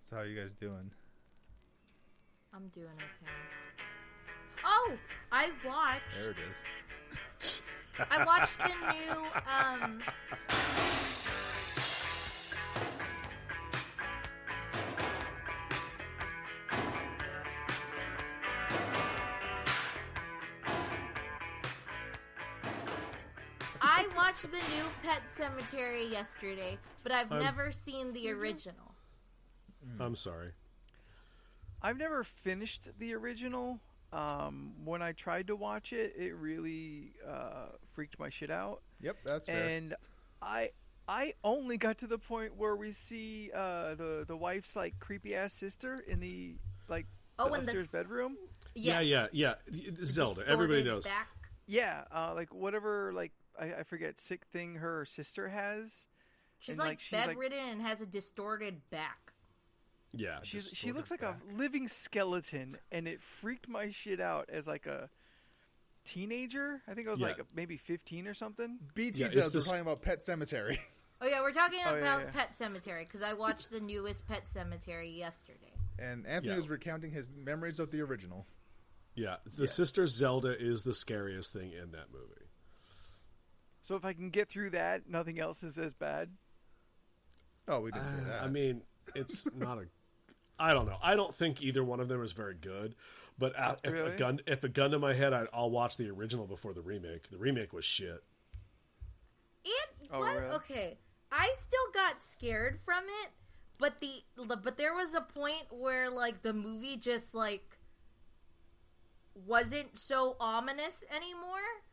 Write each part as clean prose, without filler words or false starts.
So how you guys doing? I'm doing okay. Oh, I watched. There it is. I watched the new. I watched the new Pet Sematary yesterday, but I've never seen the original. I'm sorry. I've never finished the original. When I tried to watch it, it really freaked my shit out. Yep, that's fair. And I only got to the point where we see the wife's like creepy ass sister in the the upstairs bedroom. Yeah. Zelda. Everybody knows. Back. Yeah, like whatever, like I forget, sick thing her sister has. She's and, she's bedridden and has a distorted back. Yeah, she looks like a living skeleton, and it freaked my shit out as like a teenager. I think I was like maybe 15 or something. BT does. We're talking about Pet Sematary. Oh yeah, we're talking about Pet Sematary because I watched the newest Pet Sematary yesterday. And Anthony was recounting his memories of the original. Yeah, the sister Zelda is the scariest thing in that movie. So if I can get through that, nothing else is as bad. Oh, we didn't say that. I mean, it's not a. I don't know. I don't think either one of them is very good. But if a gun to my head, I'll watch the original before the remake. The remake was shit. It was okay. I still got scared from it, but there was a point where like the movie just like wasn't so ominous anymore.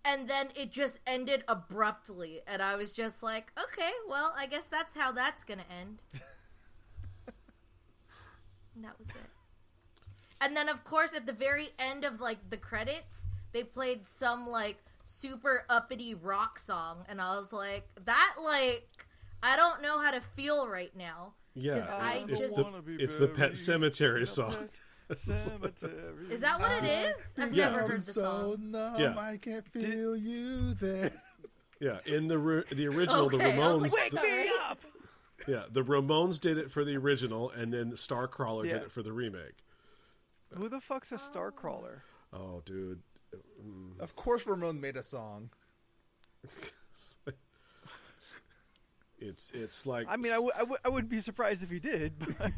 And then it just ended abruptly, and I was just like, okay, well, I guess that's how that's gonna end. And that was it. And then, of course, at the very end of, like, the credits, they played some, like, super uppity rock song, and I was like, that, like, I don't know how to feel right now. Yeah, it's the Pet Sematary song. Cemetery. Is that what it is? I've never heard the song. Numb, I can't feel you there. Yeah, in the original, the Ramones. Wake me up! Yeah, the Ramones did it for the original, and then Starcrawler did it for the remake. Who the fuck's a Starcrawler? Oh, dude. Of course Ramon made a song. It's like... I mean, I wouldn't be surprised if he did, but...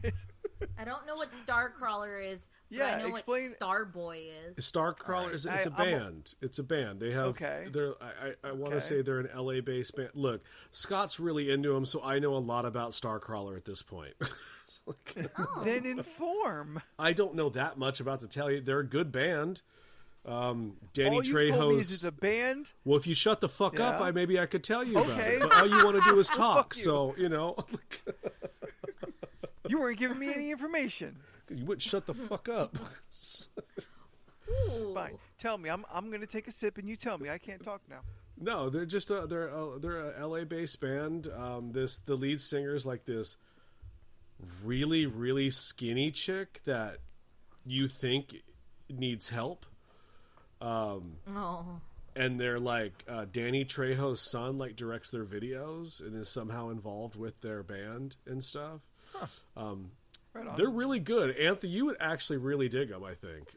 I don't know what Starcrawler is, but I know what Starboy is. Starcrawler is it's a band. It's a band. They have I want to say they're an LA based band. Look, Scott's really into them, so I know a lot about Starcrawler at this point. Then inform. I don't know that much about to tell you. They're a good band. Danny Trejo's. Told me is it's a band. Well, if you shut the fuck up, maybe I could tell you about it. But all you want to do is talk. So You weren't giving me any information. You wouldn't shut the fuck up. Fine. Tell me. I'm going to take a sip, and you tell me. I can't talk now. No, they're just they're a LA based band. The lead singer is like this really really skinny chick that you think needs help. And they're like Danny Trejo's son like directs their videos and is somehow involved with their band and stuff. Huh. Right on. They're really good. Anthony, you would actually really dig them, I think.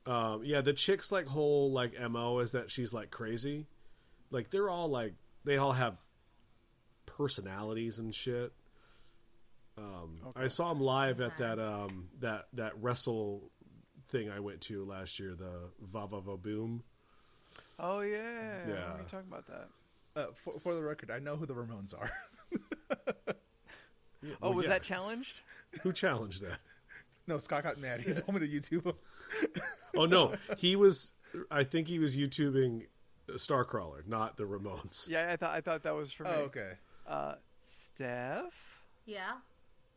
The chick's like whole like MO is that she's like crazy. Like they're all like they all have personalities and shit. I saw them live at that wrestle thing I went to last year, the Va Va Va Boom. Oh yeah. What are you talking about that? For the record, I know who the Ramones are. Was that challenged? Who challenged that? No, Scott got mad. He told me to YouTube him. Oh no, he was. I think he was YouTubing Starcrawler, not the Ramones. Yeah, I thought that was for me. Oh, okay. Steph? Yeah?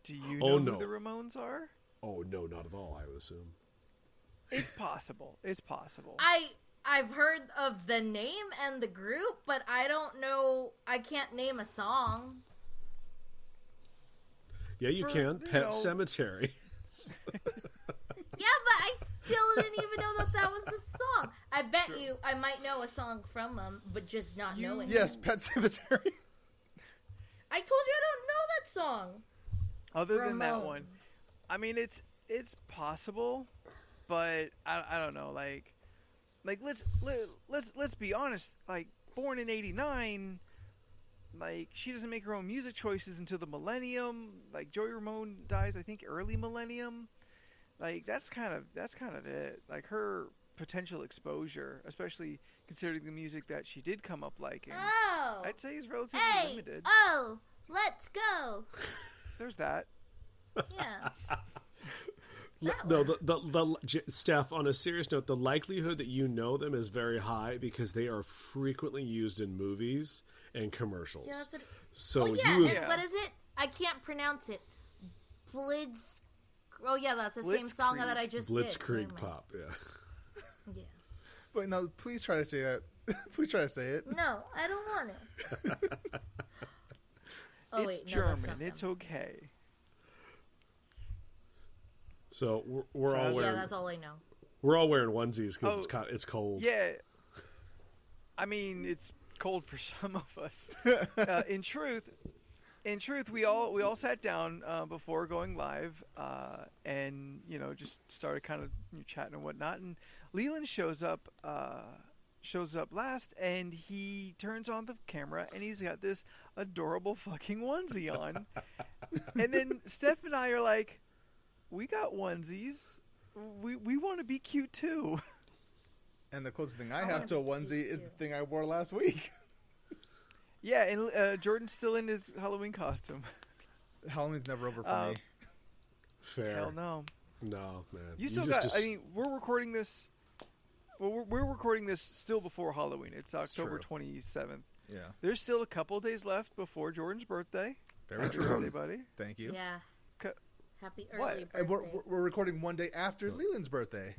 Do you know who the Ramones are? Oh, no, not at all, I would assume. It's possible. It's possible. I've heard of the name and the group, but I don't know. I can't name a song. Yeah, you can. Pet Sematary. Yeah, but I still didn't even know that was the song. I bet you I might know a song from them, but just not know it. Yes, Pet Sematary. I told you I don't know that song. Other than that Ramones. one, I mean, it's possible, but I don't know. Like let's be honest. Like, born in '89, like she doesn't make her own music choices until the millennium. Like Joey Ramone dies, I think, early millennium. Like that's kind of it. Like her potential exposure, especially considering the music that she did come up liking, Oh. I'd say is relatively Hey. limited. Oh. Let's go. There's that. Yeah. No, Steph, on a serious note, the likelihood that you know them is very high because they are frequently used in movies and commercials. Yeah, that's what So oh, yeah, you and what is it? I can't pronounce it. Blitz. Oh, yeah, that's the same song that I just did. Blitzkrieg Never mind. Pop, yeah. Yeah. But no, please try to say that. Please try to say it. No, I don't want it. Oh, It's wait, no, that's German. not It's them. okay. So we're all Yeah, wearing that's all I know. we're all wearing onesies because Oh. it's cold. Yeah. I mean, it's cold for some of us. In truth, we all sat down before going live, and just started kind of chatting and whatnot. And Leland shows up last, and he turns on the camera, and he's got this adorable fucking onesie on. And then Steph and I are like, we got onesies. We want to be cute too. And the closest thing I have to a onesie is the thing I wore last week. Yeah, and Jordan's still in his Halloween costume. Halloween's never over for me. Fair. Hell no. No, man. You still just, got. I mean, we're recording this. Well, we're recording this still before Halloween. It's October true. 27th. Yeah. There's still a couple days left before Jordan's birthday. Very Happy true. birthday, buddy. Thank you. Yeah. Co- Happy What? early And birthday. we're recording one day after Leland's birthday.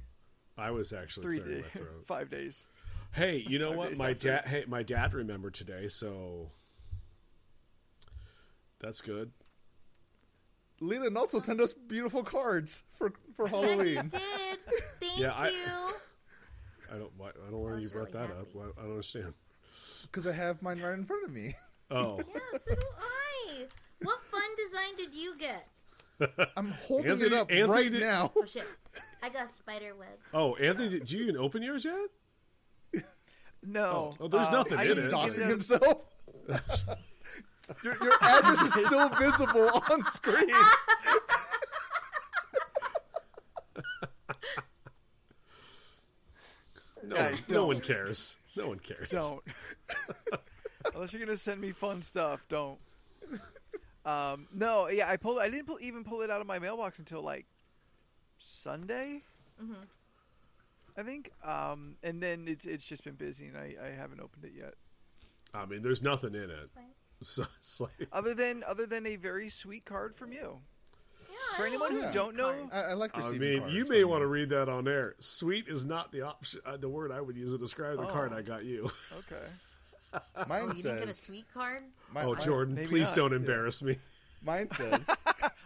I was actually 3 clearing days, my throat. 5 days. Hey, you know 5 what? days My after. dad. My dad remembered today, so that's good. Leland also sent us beautiful cards for Yeah, he Halloween. did. Thank Yeah, you. I don't know why I you was brought really that up. happy. I don't understand. Because I have mine right in front of me. Oh, Yeah, so do I. What fun design did you get? I'm holding Anthony- it up Anthony right did- now. Oh, shit. I got spider webs. oh, Anthony, did you even open yours yet? No. Oh, there's nothing I in Just it. didn't doxing give it himself. your address is still visible on screen. Guys, No one cares. No one cares. Don't. Unless you're gonna send me fun stuff, don't. No, yeah, I didn't even pull it out of my mailbox until like Sunday. Mm-hmm. I think. And then it's just been busy, and I haven't opened it yet. I mean, there's nothing in it. Fine. So it's like, Other than a very sweet card from you. Yeah, For I anyone who want a don't know- card. I like I receiving mean, cards you from may want to read that on air. Sweet is not the option. The word I would use to describe the card Oh. I got you. Okay. Mine Oh, you didn't get a says. sweet card? Oh, Jordan, maybe please not. don't embarrass me. Mine says.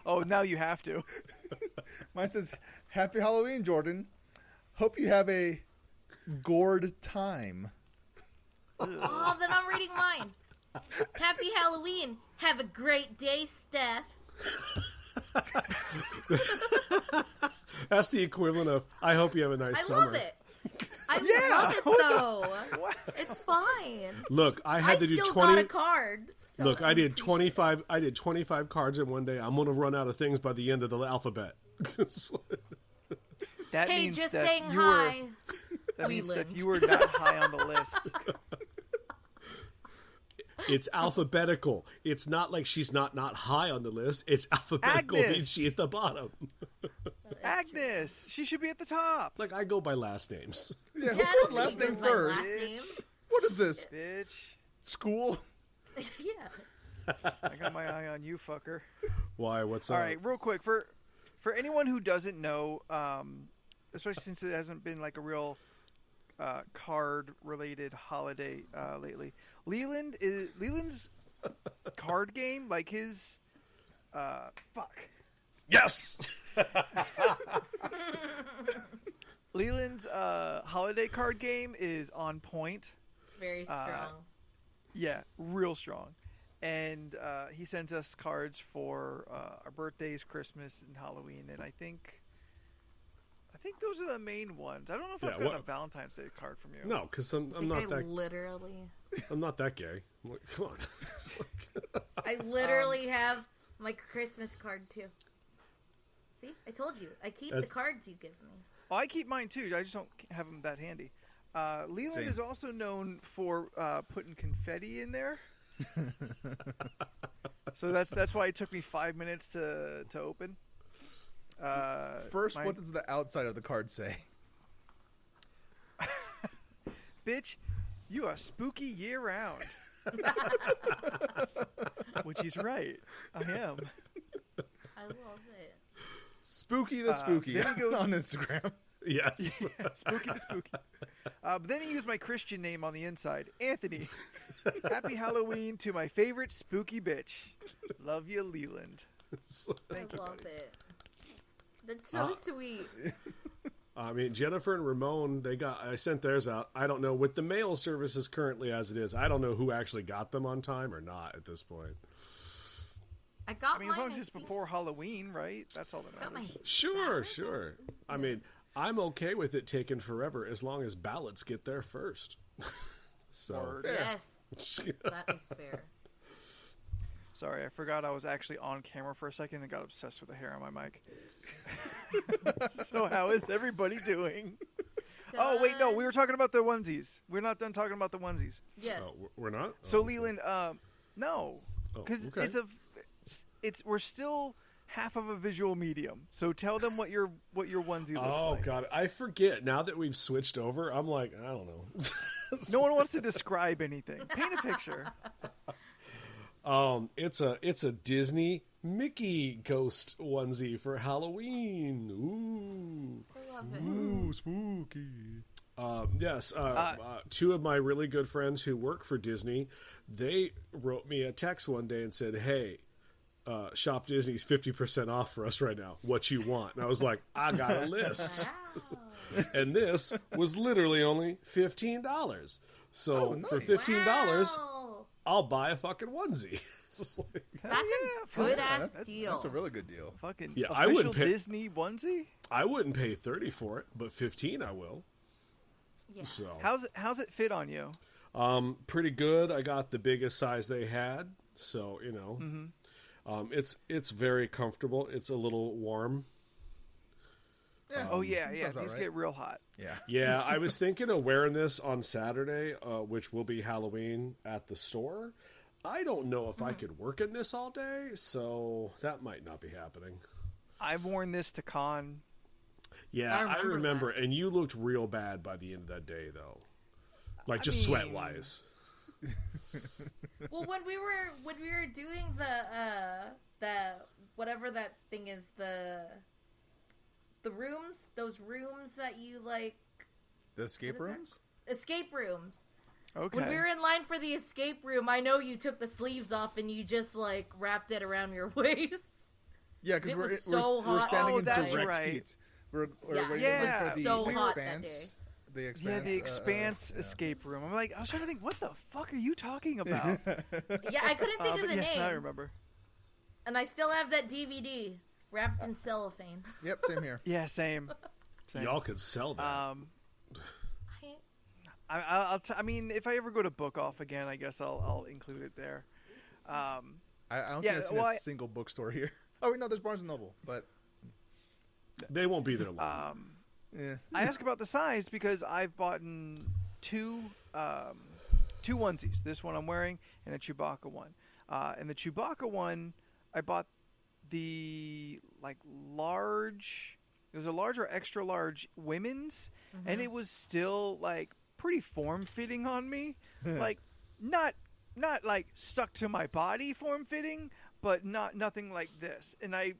Oh, now you have to. Mine says, "Happy Halloween, Jordan. Hope you have a gourd time." Oh, then I'm reading mine. Happy Halloween. Have a great day, Steph. That's the equivalent of, I hope you have a nice I summer. love it. I Yeah, love it, though. What? It's fine. Look, I had to do still 20. got a card. So Look, I did appreciate 25. I did 25 cards in one day. I'm gonna run out of things by the end of the alphabet. That Hey, means just that saying you hi. were. That means that Leland. you were not high on the list. It's alphabetical. It's not like she's not high on the list. It's alphabetical. Agnes. Means she at the bottom. Agnes, she should be at the top. Like I go by last names. Yeah, Yeah, who I goes don't last think name that's my first? last name. What is this? Bitch, School? Yeah. I got my eye on you, fucker. Why? What's All up? right, real quick for anyone who doesn't know, especially since it hasn't been like a real card-related holiday lately. Leland's card game, like his fuck. Yes. Leland's holiday card game is on point. It's very strong. Yeah, real strong. and he sends us cards for our birthdays, Christmas, and Halloween. And I think those are the main ones. I don't know if I've gotten a Valentine's Day card from you. No, because I'm not that. Literally. I'm not that gay. I'm like, come on. It's like- I literally have my Christmas card too. See, I told you. I keep the cards you give me. Oh, I keep mine too. I just don't have them that handy. Leland Same. is also known for putting confetti in there. So that's why it took me 5 minutes to open. First, what does the outside of the card say? Bitch, you are spooky year round. Which he's right. I am. I love it. Spooky the Spooky then he goes- on Instagram. yes. Yeah, spooky the spooky. But then he used my Christian name on the inside, Anthony. Happy Halloween to my favorite spooky bitch. Love you, Leland. Thank I you, love buddy. it. That's so sweet. I mean, Jennifer and Ramon, I sent theirs out. I don't know, with the mail services currently as it is, I don't know who actually got them on time or not at this point. I got I mean, mine, as long as I it's think. before Halloween, right? That's all that Got mine matters. Sure, Saturday? sure. I mean, I'm okay with it taking forever as long as ballots get there first. So, Word. Fair. Yes, that is fair. Sorry, I forgot I was actually on camera for a second and got obsessed with the hair on my mic. So how is everybody doing? Oh, wait, no, we were talking about the onesies. We're not done talking about the onesies. Yes. oh, we're not? So Oh, okay. Leland, no, Oh, because okay. we're still half of a visual medium. So tell them what your onesie looks Oh, like. God. I forget. Now that we've switched over, I'm like, I don't know. No one wants to describe anything. Paint a picture. It's a Disney Mickey ghost onesie for Halloween. Ooh. I love it. Ooh, spooky. Yes, two of my really good friends who work for Disney, they wrote me a text one day and said, "Hey, Shop Disney's 50% off for us right now. What you want?" And I was like, "I got a list." Wow. And this was literally only $15. So Oh, for nice. $15, Wow. I'll buy a fucking onesie. It's like- That's a good ass deal. That's a really good deal. Fucking Yeah, I official wouldn't pay- Disney onesie. I wouldn't pay 30 for it, but 15 I will. Yeah. So How's it fit on you? pretty good. I got the biggest size they had, so you know, Mm-hmm. it's very comfortable. It's a little warm. Yeah. Oh yeah, sounds yeah. about These right. get real hot. Yeah. Yeah, I was thinking of wearing this on Saturday, which will be Halloween at the store. I don't know if I could work in this all day, so that might not be happening. I've worn this to con. Yeah, I I remember remember, and you looked real bad by the end of that day, though. Like just mean- sweat wise. Well, when we were doing the whatever that thing is, the rooms, those rooms that you like, The escape What is that? rooms? escape rooms. Okay. When we were in line for the escape room, I know you took the sleeves off and you just like wrapped it around your waist. Yeah, because It we're, was so we're hot. standing Oh, in that's direct right. heat. We're Yeah, waiting it for was so the hot that expanse. day. The expanse. yeah, the Expanse yeah. escape room. I'm like, I was trying to think, what the fuck are you talking about? Yeah, I couldn't think of but the yes, I name, remember. and I still have that DVD wrapped in cellophane. Yep, same here. Yeah, same. Same. Y'all could sell that. I mean, if I ever go to Book Off again, I guess I'll include it there. I don't Yeah, think I've seen well, a single bookstore here. Oh, wait, no, there's Barnes & Noble, but They won't be there long. yeah. I ask about the size because I've bought two onesies. This one I'm wearing and a Chewbacca one. And the Chewbacca one, I bought the like large. It was a large or extra large women's, and it was still like pretty form fitting on me. Like not like stuck to my body form fitting, but nothing like this. And I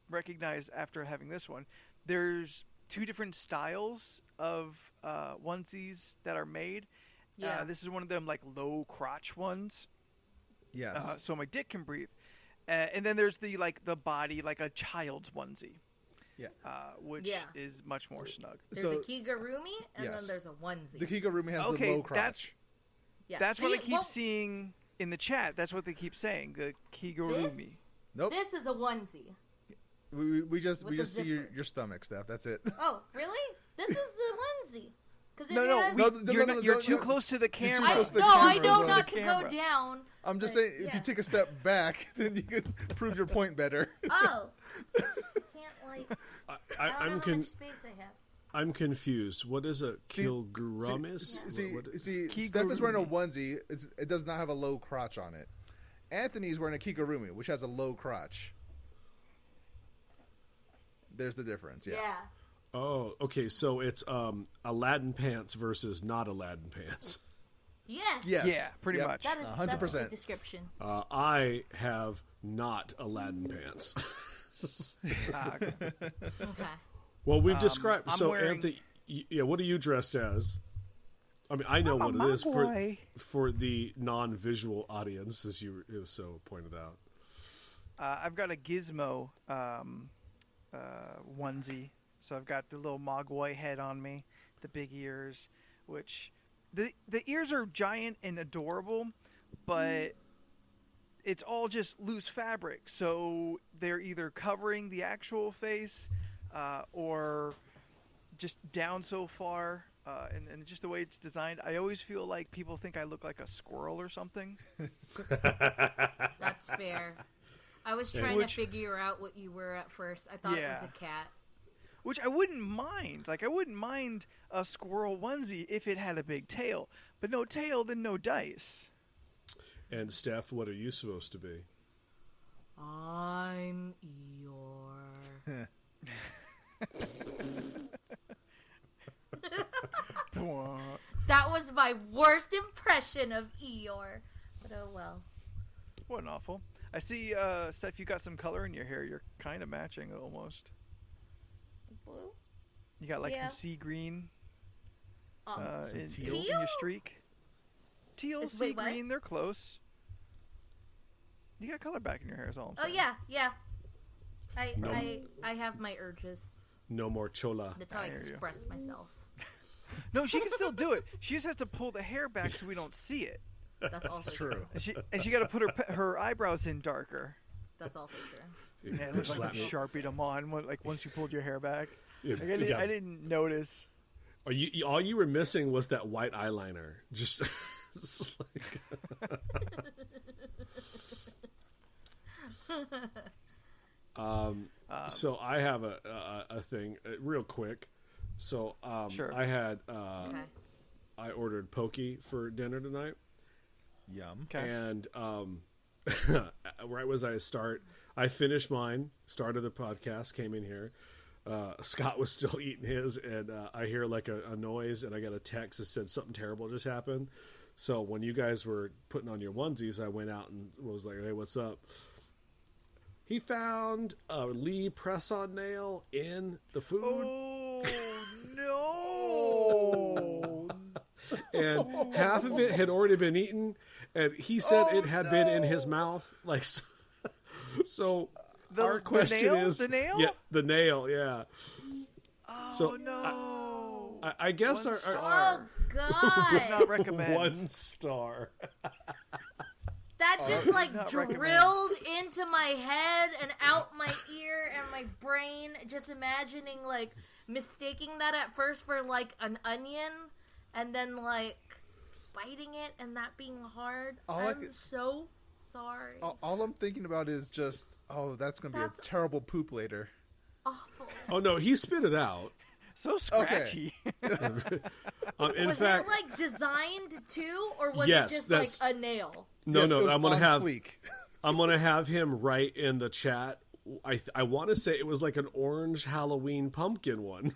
recognize after having this one, there's two different styles of onesies that are made. Yeah. This is one of them like low crotch ones, Yes. so my dick can breathe. And then there's the body like a child's onesie, yeah. which Yeah. is much more snug. There's So- a kigurumi, and Yes. then there's a onesie. The Kigurumi has Okay, the low crotch. yeah. That's what I The- keep well, seeing in the chat, that's what they keep saying. The kigurumi. Nope. This is a onesie. We just With the see zipper. your stomach, Steph. That's it. Oh, really? This is the onesie. Cause it No, has... you're too close to the camera. close to the I camera. know The not to camera. go down. I'm just but, saying, if yeah. you take a step back, then you can prove your point better. Oh. Can't, like... I don't know I'm how much space I have. I'm confused. What is a See- kilgrumis? See, Steph is wearing a onesie. It does not have a low crotch on it. Anthony's wearing a kigurumi, which has a low crotch. There's the difference. Yeah. Yeah. Oh, okay. So it's Aladdin pants versus not Aladdin pants. Yes. Yes. Yeah, pretty Yep. much. That is 100%. That's a good description. I have not Aladdin pants. Okay. Okay. Well, we've described. I'm So, wearing- Anthony, yeah, what are you dressed as? I mean, I know I'm a what it is Mogwai. for the non-visual audience, as you so pointed out. I've got a gizmo onesie. So I've got the little Mogwai head on me, the big ears, which the ears are giant and adorable, but it's all just loose fabric. So they're either covering the actual face or just down so far. And just the way it's designed, I always feel like people think I look like a squirrel or something. That's fair. I was trying Which- to figure out what you were at first. I thought it Yeah. was a cat. Which I wouldn't mind. Like, I wouldn't mind a squirrel onesie if it had a big tail. But no tail, then no dice. And Steph, what are you supposed to be? I'm Eeyore. That was my worst impression of Eeyore. But oh well. Wasn't awful. I see, Steph, you got some color in your hair. You're kind of matching almost. Blue? You got like Yeah. some sea green Some in teal? your streak. Teal, Wait, sea what? green, they're close. You got color back in your hair is all I'm Oh saying. yeah. No. I have my urges. No more chola. That's how I I hear you. express myself. No, she can still do it. She just has to pull the hair back so we don't see it. That's also True. And she got to put her eyebrows in darker. That's also true. Yeah, it looks like Slap you me. sharpied them on like once you pulled your hair back. Yeah, Like, yeah. I didn't notice. All you were missing was that white eyeliner. Just it's like- so I have a thing real quick. So Sure. I had Okay. I ordered poke for dinner tonight, Yum. Okay. and right as I finished mine, started the podcast, came in here. Scott was still eating his, and I hear like a noise, and I got a text that said something terrible just happened. So when you guys were putting on your onesies, I went out and was like, "Hey, what's up?" He found a Lee press-on nail in the food, Oh no! and half of it had already been eaten, and he said it had been in his mouth. Like, so our question nail? is, The nail? yeah, the nail, yeah. Oh So, no! I guess One our Oh Would God! not recommend. 1 star. That just like not drilled recommend. into my head and out my ear and my brain. Just imagining like mistaking that at first for like an onion, and then like biting it and that being hard. All I I'm could- so sorry. All I'm thinking about is just, that's going to be a That's- terrible poop later. Awful. Oh no, he spit it out. So scratchy. In Was fact, it like designed to, or was Yes, it just that's- like a nail? no, Yes, it no, was I'm gonna on have fleek. I'm gonna have him write in the chat. I want to say it was like an orange Halloween pumpkin one.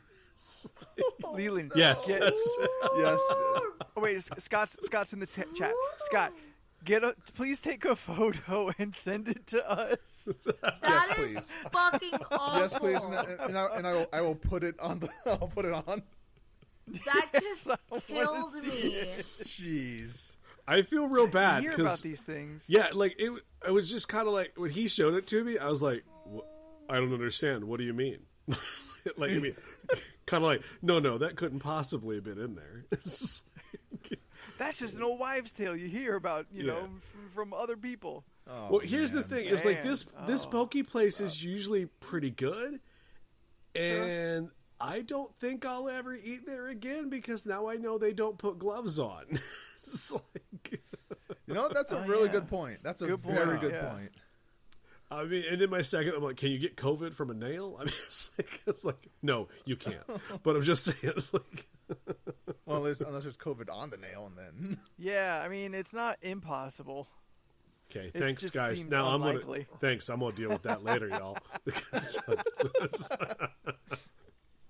Leland. Yes, Yeah. that's Yes. Oh wait, Scott's in the chat. Scott, please take a photo and send it to us. That is please. fucking awful. Yes, please, and I will put it on. I'll put it on. That just I wanna killed see me. Jeez. I feel real You bad hear about because these things. yeah, like it was just kind of like when he showed it to me, I was like, I don't understand. What do you mean? Like, I mean, kind of like, no, that couldn't possibly have been in there. That's just an old wives' tale you hear about, you know, from other people. Oh, well, here's the thing: is like this poke place is Uh. usually pretty good, and I don't think I'll ever eat there again because now I know they don't put gloves on. It's like, You know, that's a really good point. That's a very good point. I mean, and then my second, I'm like, can you get COVID from a nail? I mean, it's like, no, you can't. But I'm just saying, it's like, Well, unless there's COVID on the nail, and then Yeah, I mean, it's not impossible. okay, It thanks, just guys. seems Now unlikely. thanks. I'm gonna deal with that later, y'all. Because,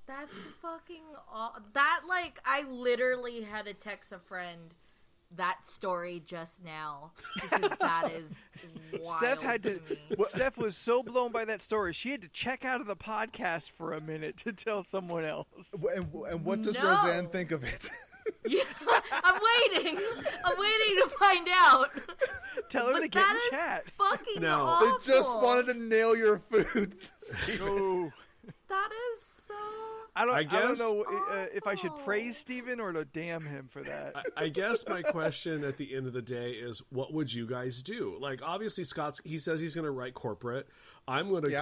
That's fucking that, like, I literally had to text a friend that story just now because that is wild. Steph had to. me. Steph was so blown by that story, she had to check out of the podcast for a minute to tell someone else. and what does No. Roseanne think of it? Yeah, I'm waiting to find out. Tell her But to get that in is chat. fucking No. awful. They just wanted to nail your food. No. That is so. I don't guess- know if I should Awful. praise Steven or to damn him for that. I guess my question at the end of the day is, what would you guys do? Like, obviously, he says he's going to write corporate. I'm going to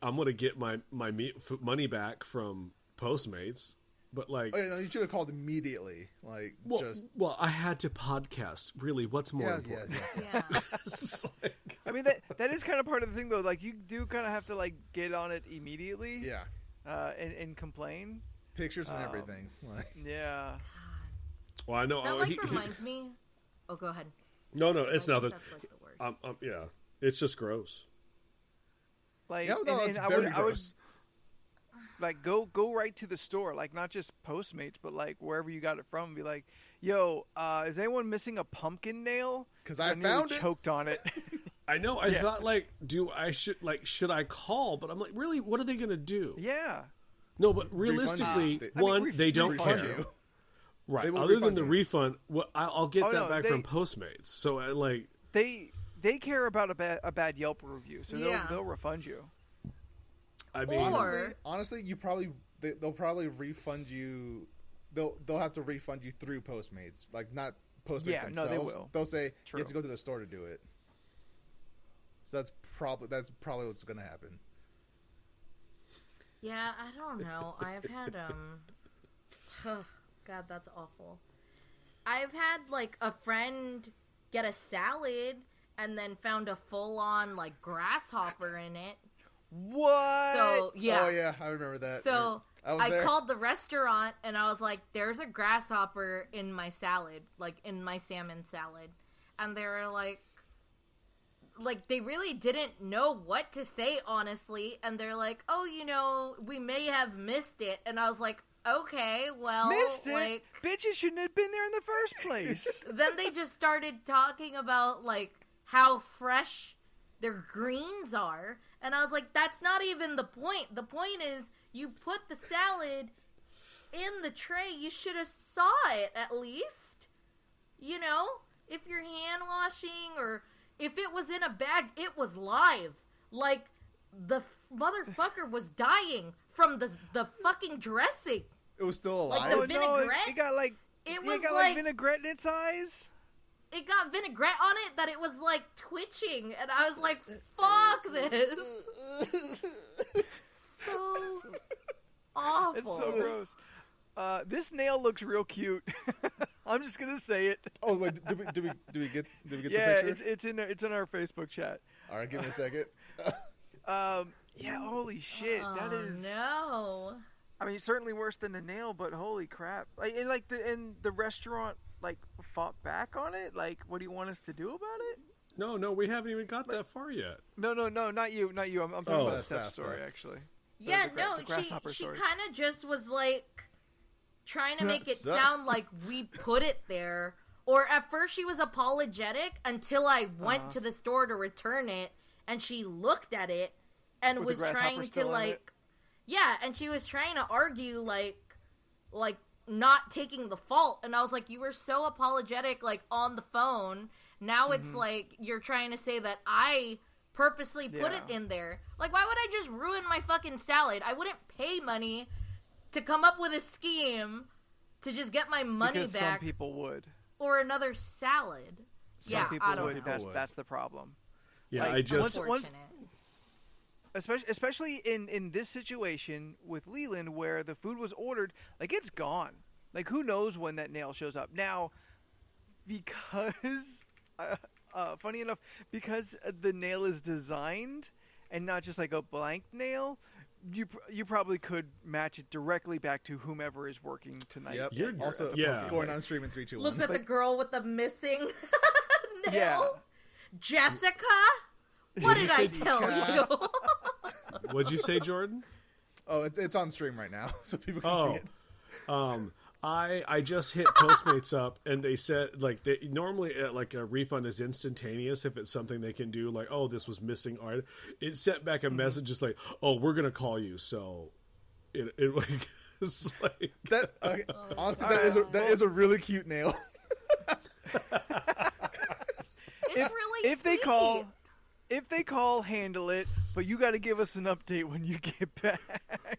I'm going to get my money back from Postmates. But like, Oh, yeah, no, you should have called immediately. Like, well, I had to podcast. Really, what's more important? Yeah. It's like- I mean, that is kind of part of the thing, though. Like, you do kind of have to, like, get on it immediately. Yeah. And complain. Pictures and everything. Like, Yeah. well, I know. That like reminds me. Oh, go ahead. No, it's I think nothing. That's like the worst. Yeah, it's just gross. Like, yeah, no, it's I very would gross. like go right to the store, like not just Postmates, but like wherever you got it from, and be like, "Yo, is anyone missing a pumpkin nail? 'Cause I nearly found it." choked on it." I know. I thought like, should I call? But I'm like, really, what are they gonna do? Yeah. No, but realistically, they don't refund care. you. Right. They will Other than refund the you. refund, I'll get Oh, that no, back from Postmates. So like, They care about a bad Yelp review, so Yeah. they'll refund you. I mean, Or- honestly, they'll probably refund you. They'll have to refund you through Postmates, like not Postmates Yeah, no, themselves. they will. They'll say True. you have to go to the store to do it. So that's probably what's going to happen. Yeah, I don't know. I've had oh, God, that's awful. I've had like a friend get a salad and then found a full-on like grasshopper in it. What? So yeah. Oh yeah, I remember that. So I was I there. called the restaurant and I was like, "There's a grasshopper in my salad, like in my salmon salad," and they were like they really didn't know what to say, honestly. And they're like, "Oh, we may have missed it," and I was like, "Okay, well, Missed it? like." Bitches shouldn't have been there in the first place. Then they just started talking about like how fresh their greens are, and I was like, that's not even the point. The point is you put the salad in the tray. You should have saw it at least. If you're hand washing or if it was in a bag, it was live. Like the motherfucker was dying from the fucking dressing. It was still Like alive. the Oh, no, vinaigrette? it got like It was got like vinaigrette in its eyes. it got vinaigrette on it that it was like twitching, and I was like, fuck this. So awful. It's so gross. This nail looks real cute. I'm just gonna say it. Oh wait, did we get Yeah, the picture? it's in our Facebook chat. All right, give me a second. Yeah, holy shit, that Oh, is. no. I mean, certainly worse than the nail, but holy crap! Like, the restaurant like fought back on it. Like, what do you want us to do about it? no, we haven't even got that far yet. No, not you. I'm talking about the Steph story, actually. Yeah, the grasshopper she story. kind of just was like trying to make it Sucks. sound like we put it there. Or at first she was apologetic until I went to the store to return it, and she looked at it and With was the grasshopper trying to still in it? yeah, and she was trying to argue like not taking the fault, and I was like, you were so apologetic like on the phone. Now it's like you're trying to say that I purposely put it Yeah. in there. Like, why would I just ruin my fucking salad? I wouldn't pay money to come up with a scheme to just get my money Because back. some people would. or another salad. Some people I don't would. know. That's the problem. Yeah, Like, I just Unfortunate. especially in this situation with Leland, where the food was ordered, like it's gone. Like who knows when that nail shows up now? Because funny enough, because the nail is designed and not just like a blank nail, you probably could match it directly back to whomever is working tonight. Yep. You're- Also, at the yeah. going on stream in 3, 2, 1. Looks at the girl with the missing nail. Yeah. Jessica? What did I tell you? What'd you say, Jordan? Oh, it's on stream right now, so people can see it. I just hit Postmates up, and they said like they normally like a refund is instantaneous if it's something they can do. Like, oh, this was missing art. It sent back a message just like, oh, we're gonna call you. So it like it's like That honestly, that is a really cute nail. It's really If they sweet. call, handle it. But you got to give us an update when you get back.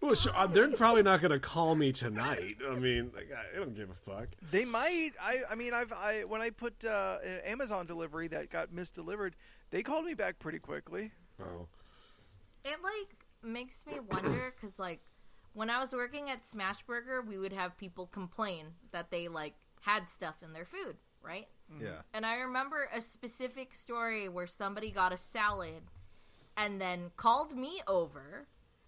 well, sure, they're probably not gonna call me tonight. I mean, like, I don't give a fuck. They might. I mean, when I put an Amazon delivery that got misdelivered, they called me back pretty quickly. Oh, It like makes me wonder because like when I was working at Smashburger, we would have people complain that they like had stuff in their food, right? Yeah. And I remember a specific story where somebody got a salad and then called me over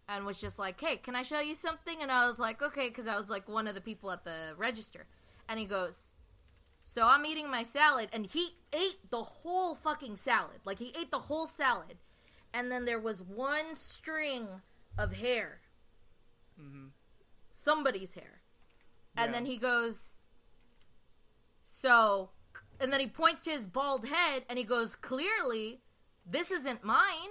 and was just like, hey, can I show you something? And I was like, okay, because I was like one of the people at the register. And he goes, so I'm eating my salad. And he ate the whole fucking salad. Like, he ate the whole salad. And then there was one string of hair. Mm-hmm. Somebody's hair. And Yeah. then he goes, so... And then he points to his bald head and he goes, clearly, this isn't mine.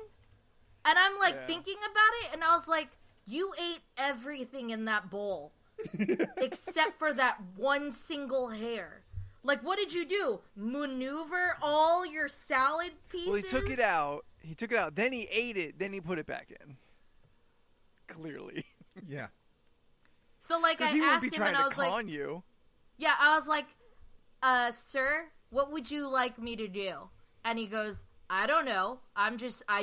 And I'm like Yeah. thinking about it and I was like, you ate everything in that bowl except for that one single hair. Like, what did you do? Maneuver all your salad pieces? Well, he took it out. Then he ate it. Then he put it back in. Clearly. Yeah. So, like, I Because he wouldn't asked be him trying and I to was like, con you. yeah, I was like, sir, what would you like me to do? And he goes, I don't know. I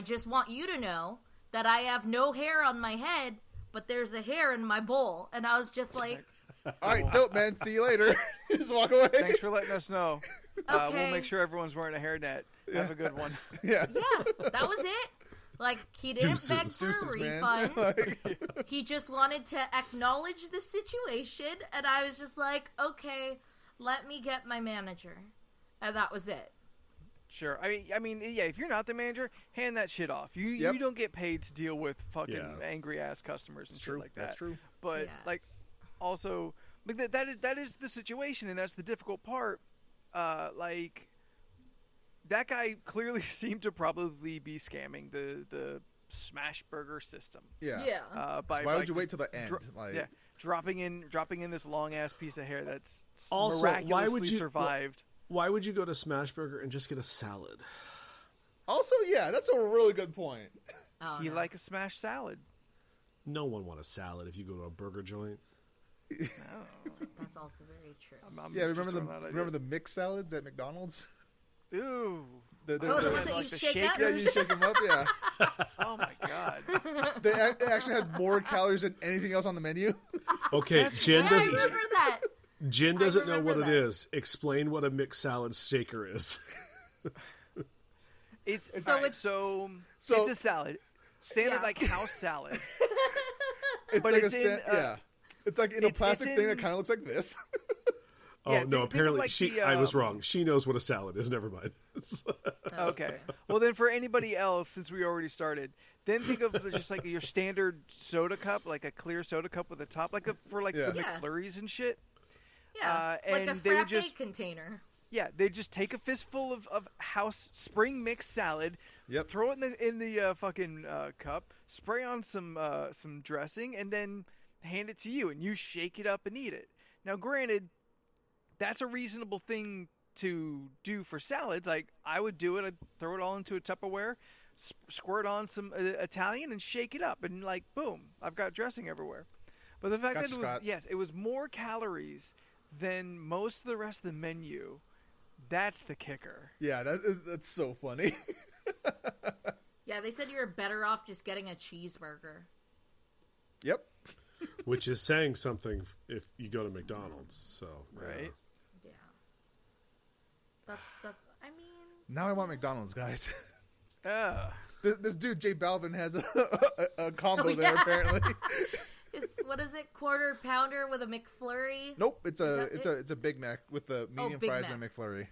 just want you to know that I have no hair on my head, but there's a hair in my bowl. And I was just like, All right, dope, man. See you later. Just walk away. Thanks for letting us know. We'll Okay. make sure everyone's wearing a hairnet. Have a good one. Yeah. yeah, that was it. Like, he didn't beg for Deuces, a man. refund. Like, He just wanted to acknowledge the situation. And I was just like, okay, let me get my manager. And that was it. Sure. I mean, yeah. If you're not the manager, hand that shit off. You Yep. you don't get paid to deal with fucking Yeah. angry ass customers and It's shit true. like that. That's true. But Yeah. like, also, like that is the situation, and that's the difficult part. Like, that guy clearly seemed to probably be scamming the Smash Burger system. Yeah. Yeah. By So why like, would you wait till the end? Like, yeah, dropping in this long ass piece of hair that's Also, miraculously why would you- survived. why would you go to Smashburger and just get a salad? Also, yeah, that's a really good point. Oh, You no. like a smash salad? No one want a salad if you go to a burger joint. That's also very true. I'm Yeah, just remember throwing out the ideas. mixed salads at McDonald's? Ooh. Oh, the ones that like you the shake up? Yeah, you shake them up. Yeah, Oh my god. they actually had more calories than anything else on the menu. Okay, Jen Yeah, I doesn't. remember that. Jen doesn't know what remember it that. is. Explain what a mixed salad shaker is. It's So alright, it's- so So- it's a salad. Standard Yeah. like house salad. It's But like it's in, yeah. It's like in a it's plastic thing that in- kind of looks like this. Oh Yeah, no! think of Apparently, like she. the, I was wrong. She knows what a salad is. Never mind. Okay. Well, then for anybody else, since we already started, then think of just like your standard soda cup, like a clear soda cup with a top, like for like Yeah. the Yeah. McFlurries and shit. Yeah, like a and they would frappe just- container. Yeah, they just take a fistful of house spring mix salad, Yep. throw it in the fucking cup, spray on some dressing, and then hand it to you, and you shake it up and eat it. Now, granted, that's a reasonable thing to do for salads. Like, I would do it. I'd throw it all into a Tupperware, squirt on some Italian, and shake it up, and like, boom, I've got dressing everywhere. But the fact Gotcha, that it was Scott. yes, it was more calories than most of the rest of the menu. That's the kicker. Yeah, that's so funny. Yeah, they said you were better off just getting a cheeseburger. Yep. Which is saying something if you go to McDonald's. So Right. Yeah. That's. I mean. Now I want McDonald's, guys. Ugh. This dude J Balvin has a combo Oh, there yeah. apparently. What is it? Quarter pounder with a McFlurry? Nope, it's that a Big Mac with the medium Big fries Mac. and a McFlurry.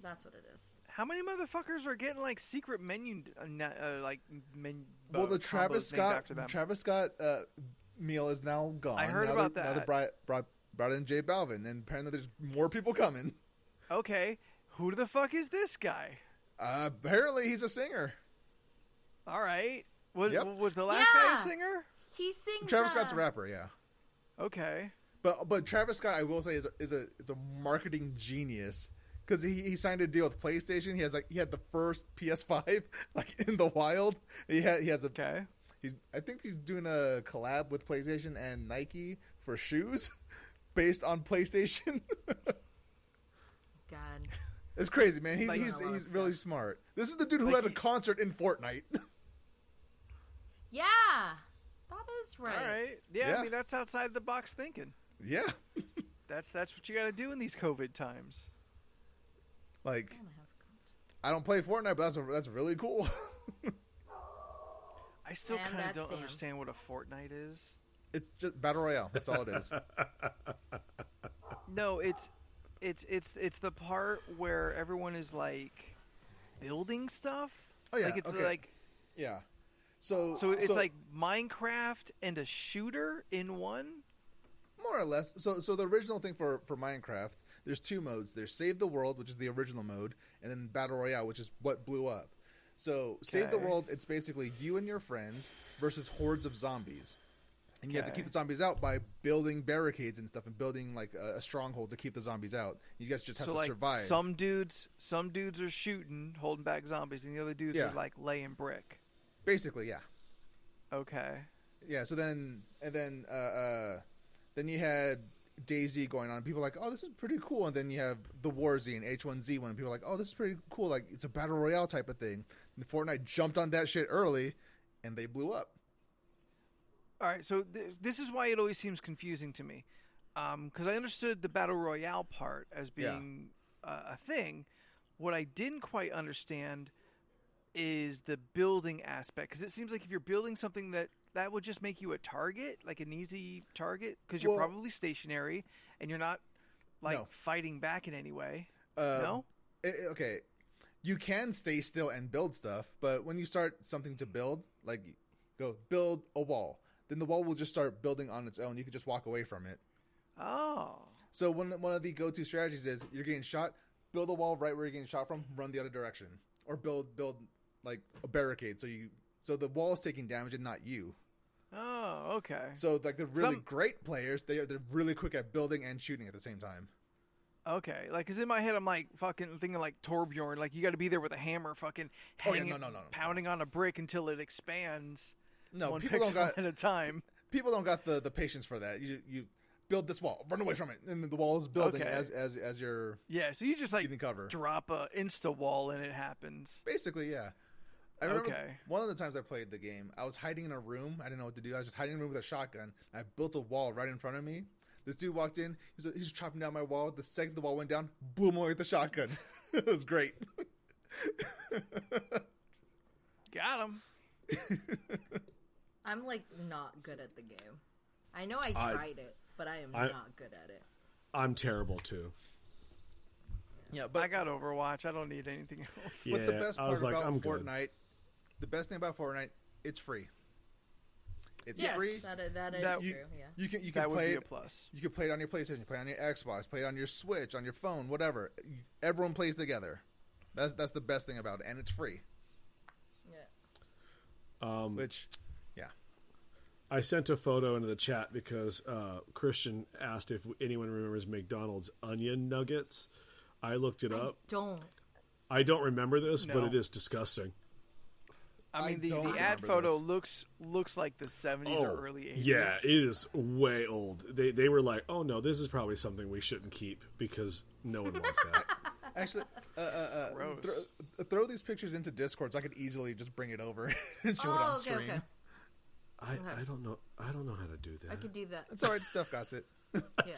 That's what it is. How many motherfuckers are getting like secret menu Well, the combos named after them? Travis Scott meal is now gone. I heard now about Now that. they brought in J Balvin, and apparently there's more people coming. Okay, who the fuck is this guy? Apparently he's a singer. All right, Yep. was the last guy a Yeah. singer? He sings. Travis Scott's a rapper, yeah. Okay. But Travis Scott, I will say, is a marketing genius because he signed a deal with PlayStation. He had the first PS5 like in the wild. He has a Okay. I think he's doing a collab with PlayStation and Nike for shoes based on PlayStation. God. It's crazy, man. He's Like- he's, A lot of he's really smart. This is the dude who Like had a concert in Fortnite. Yeah, that is right. All right. Yeah, Yeah. I mean that's outside the box thinking. Yeah, That's what you got to do in these COVID times. like I wanna have content. I don't play Fortnite, but that's really cool. I still And kind of that's don't Sam. understand what a Fortnite is. It's just battle royale. That's all it is. No, it's the part where everyone is like building stuff. Oh, yeah, Like it's okay. like Yeah. So it's like Minecraft and a shooter in one. more or less. So the original thing for Minecraft, there's two modes. There's Save the World, which is the original mode, and then Battle Royale, which is what blew up. So Save the Okay. World, it's basically you and your friends versus hordes of zombies. And you have to Okay. keep the zombies out by building barricades and stuff and building like a stronghold to keep the zombies out. You guys just have So to like survive. some dudes are shooting, holding back zombies, and the other dudes Yeah. are like laying brick. Basically, yeah. Okay. Yeah, so then you had DayZ going on. People are like, oh, this is pretty cool. And then you have the Warzone, H1Z1. People are like, oh, this is pretty cool. Like, it's a battle royale type of thing. And Fortnite jumped on that shit early, and they blew up. All right, so this is why it always seems confusing to me, because I understood the battle royale part as being a thing. What I didn't quite understand is the building aspect, because it seems like if you're building something that would just make you a target, like an easy target, because you're Well- probably stationary and you're not like No. fighting back in any way. Uh, No? Okay. You can stay still and build stuff, but when you start something to build, like go build a wall, then the wall will just start building on its own. You can just walk away from it. Oh, So one of the go-to strategies is you're getting shot, build a wall right where you're getting shot from, run the other direction, or build like a barricade so the wall is taking damage and not you. oh, okay. So like the really Some- great players, they're really quick at building and shooting at the same time. Okay, like, cause in my head I'm like fucking thinking like Torbjorn, like you got to be there with a hammer, fucking Oh, yeah, hanging, no. pounding on a brick until it expands. No, one people pixel don't got at a time. people don't got the patience for that. You build this wall, run away from it, and then the wall is building Okay. as you're Yeah, so you just like getting cover. drop a insta wall and it happens. Basically, yeah. I remember Okay. one of the times I played the game, I was hiding in a room. I didn't know what to do. I was just hiding in a room with a shotgun. I built a wall right in front of me. This dude walked in. He's chopping down my wall. The second the wall went down, blew him away with the shotgun. It was great. Got him. I'm like not good at the game. I know I I- tried it, but I am I- not good at it. I'm terrible too. Yeah, I got Overwatch. I don't need anything else. Yeah, but the best I part was like, about I'm good. Fortnite, the best thing about Fortnite, it's free. It's Yes, free. that is That- true. You, Yeah. you can That would play be it. a plus. You can play it on your PlayStation, you play it on your Xbox, play it on your Switch, on your phone, whatever. Everyone plays together. That's the best thing about it, and it's free. Yeah. Which, yeah, I sent a photo into the chat because Christian asked if anyone remembers McDonald's onion nuggets. I looked it up. Don't. I don't remember this, but No. it is disgusting. I mean, the don't ad remember photo this. looks like the 70s or early 80s. yeah, it is way old. They were like, oh no, this is probably something we shouldn't keep because no one wants that. Actually, Gross. throw these pictures into Discord so I could easily just bring it over and show it on stream. Okay. I don't know. I don't know how to do that. I could do that. It's all right. Steph got it. Yeah.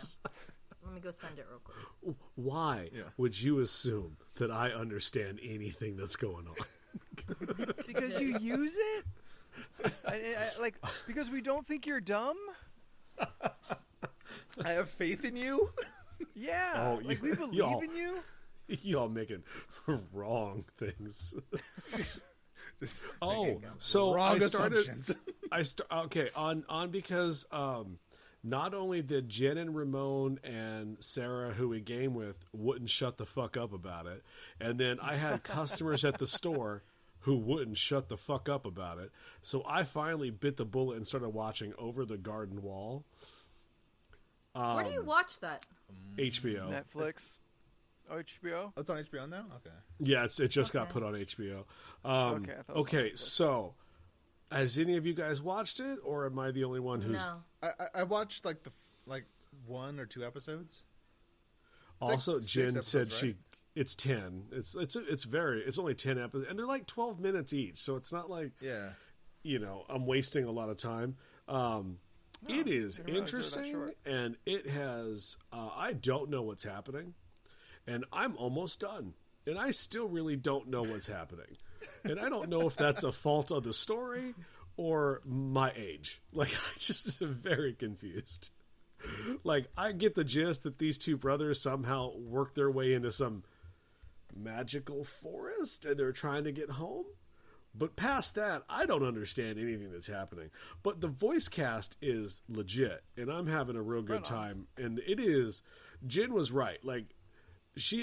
Let me go send it real quick. Why would you assume that I understand anything that's going on? Because you use it? Like, because we don't think you're dumb? I have faith in you. Yeah. Oh, like, we believe y'all- in you? Y'all making wrong things. Just Oh, making so wrong I started. assumptions. Okay, on because not only did Jen and Ramon and Sarah, who we game with, wouldn't shut the fuck up about it, and then I had customers at the store who wouldn't shut the fuck up about it. So I finally bit the bullet and started watching Over the Garden Wall. Where do you watch that? HBO. Netflix? HBO? It's on HBO now. Okay. Yeah, it just got Okay. put on HBO. Okay, I thought it was on Netflix. So has any of you guys watched it, or am I the only one who's No. I watched like like 1 or 2 episodes. also? like 6 Jen episodes, said right? it's 10. It's only 10 episodes, and they're like 12 minutes each, so it's not like Yeah. I'm wasting a lot of time. It is I didn't realize they were that interesting, short. and it has. I don't know what's happening, and I'm almost done, and I still really don't know what's happening, and I don't know if that's a fault of the story or my age. Like, I just am very confused. Like, I get the gist that these two brothers somehow work their way into some magical forest, and they're trying to get home. But past that, I don't understand anything that's happening. But the voice cast is legit, and I'm having a real good Right on. time. And it is. Jen was right. Like,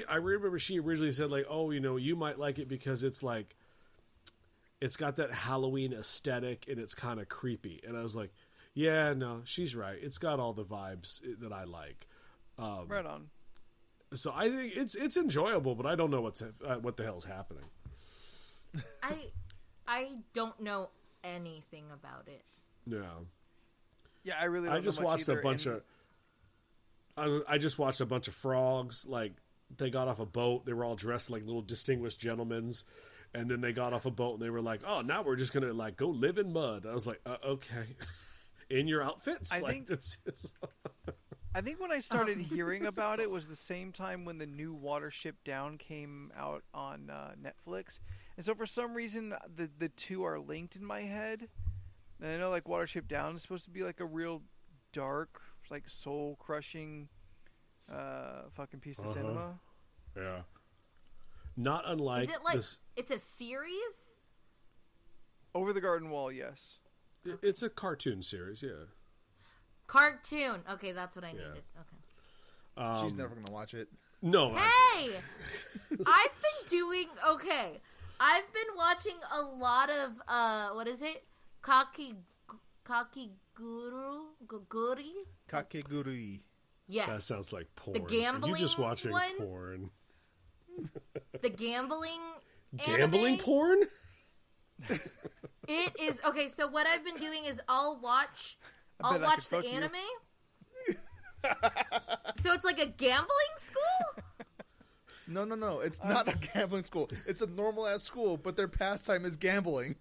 I remember she originally said, like, oh, you might like it because it's like, it's got that Halloween aesthetic and it's kind of creepy. And I was like, yeah, no, she's right. It's got all the vibes that I like. Right on. So I think it's enjoyable, but I don't know what the hell's happening. I don't know anything about it. No. Yeah, I really don't I just know much watched a either, bunch and- of. I just watched a bunch of frogs. Like, they got off a boat. They were all dressed like little distinguished gentlemen, and then they got off a boat and they were like, "Oh, now we're just gonna like go live in mud." I was like, "Okay." In your outfits. I like, think- that's just... I think when I started hearing about it was the same time when the new Watership Down came out on Netflix. And so for some reason, the two are linked in my head. And I know, like, Watership Down is supposed to be, like, a real dark, like, soul-crushing fucking piece of cinema. Yeah. Not unlike Is it like this. it's a series? Over the Garden Wall, yes. It's a cartoon series, yeah. Cartoon. Okay, that's what I needed. Okay. She's never gonna watch it. No. Hey! I've been doing okay. I've been watching a lot of what is it? Kakiguru? Guguri? Kakegurui. Yes. That sounds like porn. The gambling Are you just watching one? porn? The gambling Gambling anime? porn? It is okay, so what I've been doing is I'll watch bet I the could fuck you. anime. So it's like a gambling school? No. It's not a gambling school. It's a normal ass school, but their pastime is gambling.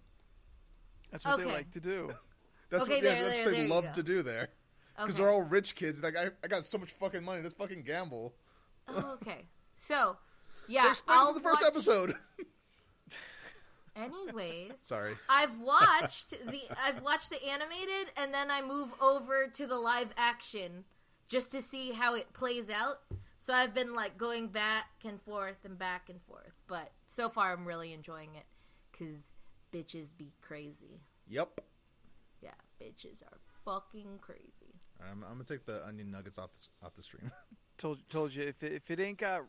That's what they Okay. like to do. That's Okay, what there they you love go. to do there. Because Okay. they're all rich kids. Like, I got so much fucking money. Let's fucking gamble. Oh, okay. So, yeah, They explained this I'll in the first watch- episode. Anyways, Sorry. I've watched the animated, and then I move over to the live action just to see how it plays out. So I've been like going back and forth and back and forth, but so far I'm really enjoying it because bitches be crazy. Yep. Yeah, bitches are fucking crazy. I'm gonna take the onion nuggets off the stream. Told you if it ain't got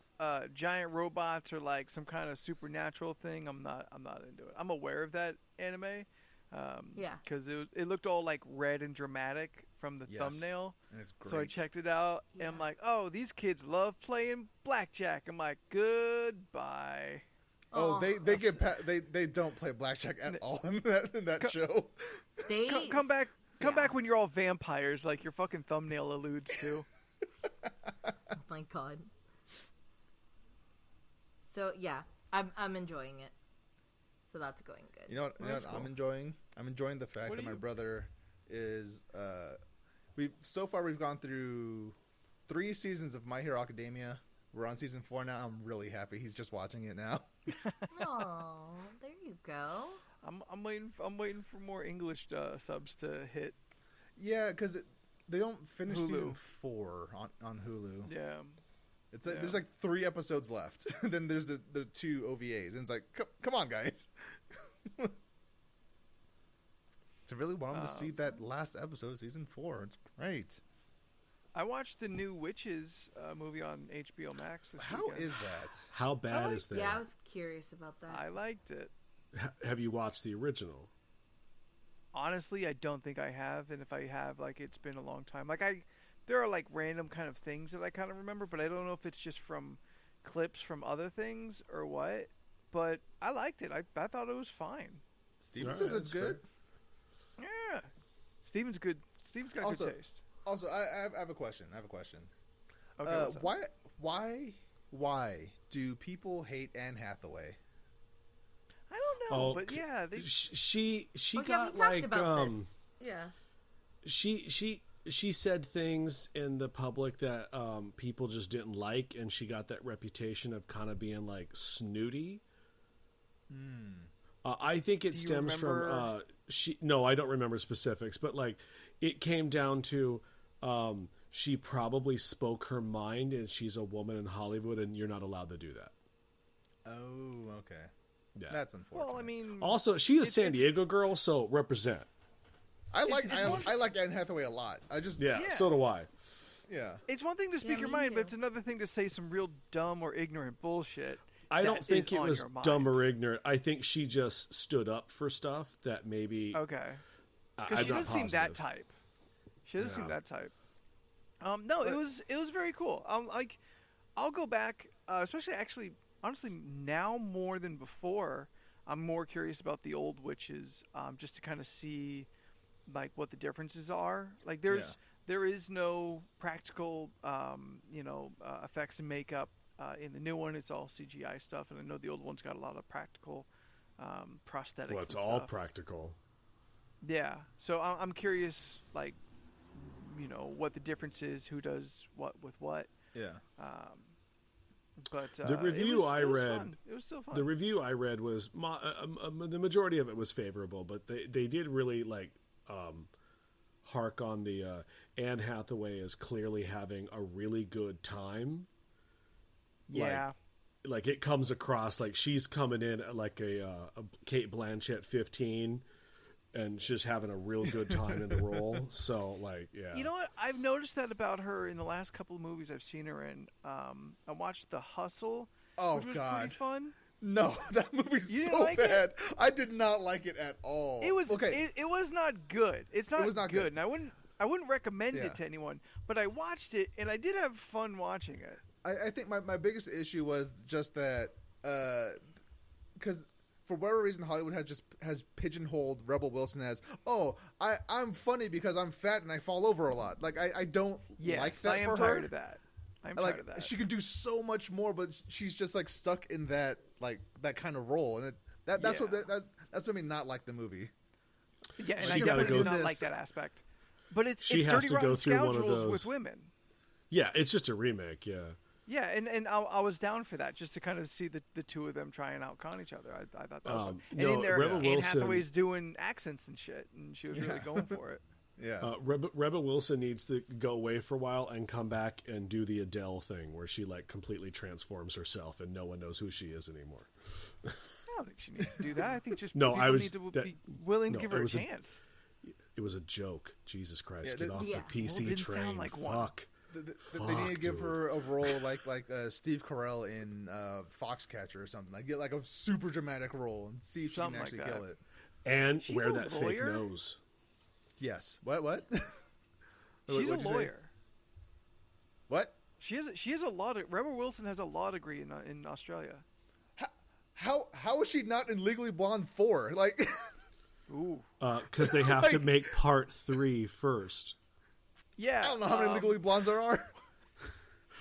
giant robots or like some kind of supernatural thing, I'm not into it. I'm aware of that anime, Yeah. because it looked all like red and dramatic from the Yes. thumbnail. And it's great. So I checked it out, and I'm Yeah. like, oh, these kids love playing blackjack. I'm like, goodbye. Oh, they that's- get they don't play blackjack at all in that show. They Come back yeah. when you're all vampires, like your fucking thumbnail alludes to. Oh my god. So yeah, I'm enjoying it. So that's going good. You know what cool. I'm enjoying? I'm enjoying the fact What that are my you- brother is. We've gone through 3 seasons of My Hero Academia. We're on season 4 now. I'm really happy. He's just watching it now. Oh, there you go. I'm waiting for more English subs to hit. Yeah, because they don't finish Hulu. season 4 on Hulu. Yeah. It's like Yeah. there's like 3 episodes left. Then there's the 2 OVAs, and it's like, come on, guys. To really want them to see that last episode of season 4. It's great. I watched the new Witches movie on HBO Max this How weekend. is that? How bad is that? Yeah, I was curious about that. I liked it. Have you watched the original? Honestly, I don't think I have, and if I have, like, it's been a long time. Like, there are like random kind of things that I kind of remember, but I don't know if it's just from clips from other things or what. But I liked it. I thought it was fine. Steven Alright, says it's that's fair. good. Yeah, Steven's good. Steven's got Also- good taste. Also, I have a question. Okay, what's up? Why do people hate Anne Hathaway? I don't know, but yeah, they, she Oh, yeah, got we talked like about this. Yeah. she said things in the public that people just didn't like, and she got that reputation of kind of being like snooty. I think it Do you stems remember- from no, I don't remember specifics, but like it came down to she probably spoke her mind, and she's a woman in Hollywood, and you're not allowed to do that. Oh, okay. Yeah. That's unfortunate. well, I mean, Also, she's a San Diego girl, so represent. I like it's I like Anne Hathaway a lot. I just Yeah, Yeah. so do I. yeah. it's one thing to speak Yeah, your me mind, but too. it's another thing to say some real dumb or ignorant bullshit. I don't that think is it on was your mind. dumb or ignorant. I think she just stood up for stuff that maybe. Okay. I'm Because she not doesn't seem that positive. type. She doesn't seem Yeah. that type. No, it was very cool. I'll go back, especially actually, honestly, now more than before. I'm more curious about the old Witches, just to kind of see, like, what the differences are. Like, there is no practical, effects and makeup in the new one. It's all CGI stuff, and I know the old one's got a lot of practical prosthetics. Well, it's and all stuff. practical. Yeah, so I'm curious, like, what the difference is, who does what with what. Yeah. But The review I read- fun. It was still fun. The review I read was the majority of it was favorable, but they did really like hark on the Anne Hathaway as clearly having a really good time. yeah, Like it comes across like she's coming in at like a Kate Blanchett 15, and she's having a real good time in the role. So like, yeah, you know what? I've noticed that about her in the last couple of movies I've seen her in. I watched The Hustle, Oh, which was God. pretty fun. No, that movie's You didn't so like it? bad. I did not like it at all. It was okay. It was not good. It's not, was not good, good. and I wouldn't recommend Yeah. it to anyone. But I watched it, and I did have fun watching it. I think my biggest issue was just that because for whatever reason Hollywood has pigeonholed Rebel Wilson as I'm funny because I'm fat and I fall over a lot. Like I don't Yes, like that I am for tired her. of that. I'm Like tired of that. she can do so much more, but she's just like stuck in that that kind of role, and that's Yeah. that's what made me not like the movie. Yeah, and She I gotta definitely go- do not this. like that aspect. But it's She has Dirty to Rotten go through one of Scoundrels those. with women. yeah, it's just a remake. Yeah, Yeah, and I was down for that, just to kind of see the two of them trying out con each other. I thought that was fun. And no, in there, Rebel Anne Wilson- Hathaway's doing accents and shit, and she was really Yeah. going for it. Yeah, Rebel Wilson needs to go away for a while and come back and do the Adele thing where she like completely transforms herself and no one knows who she is anymore. I don't think she needs to do that. I think just No, people I was- need to that- be willing to no, give it her a was a- chance. It was a joke. Jesus Christ, Yeah, get off yeah. the PC Well, it didn't train. sound like one. Fuck. they need to Fuck, give dude. her a role like Steve Carell in Foxcatcher or something. Like get like a super dramatic role and see if she can Something like actually that. kill it. And She's wear a that lawyer? fake nose. Yes. What? She's a What'd you say? lawyer. What? She has a law. Rebel Wilson has a law degree in Australia. How is she not in Legally Blonde 4? Like, Ooh, Because they have to Like- make part 3 first. yeah. I don't know how many Legally Blondes there are.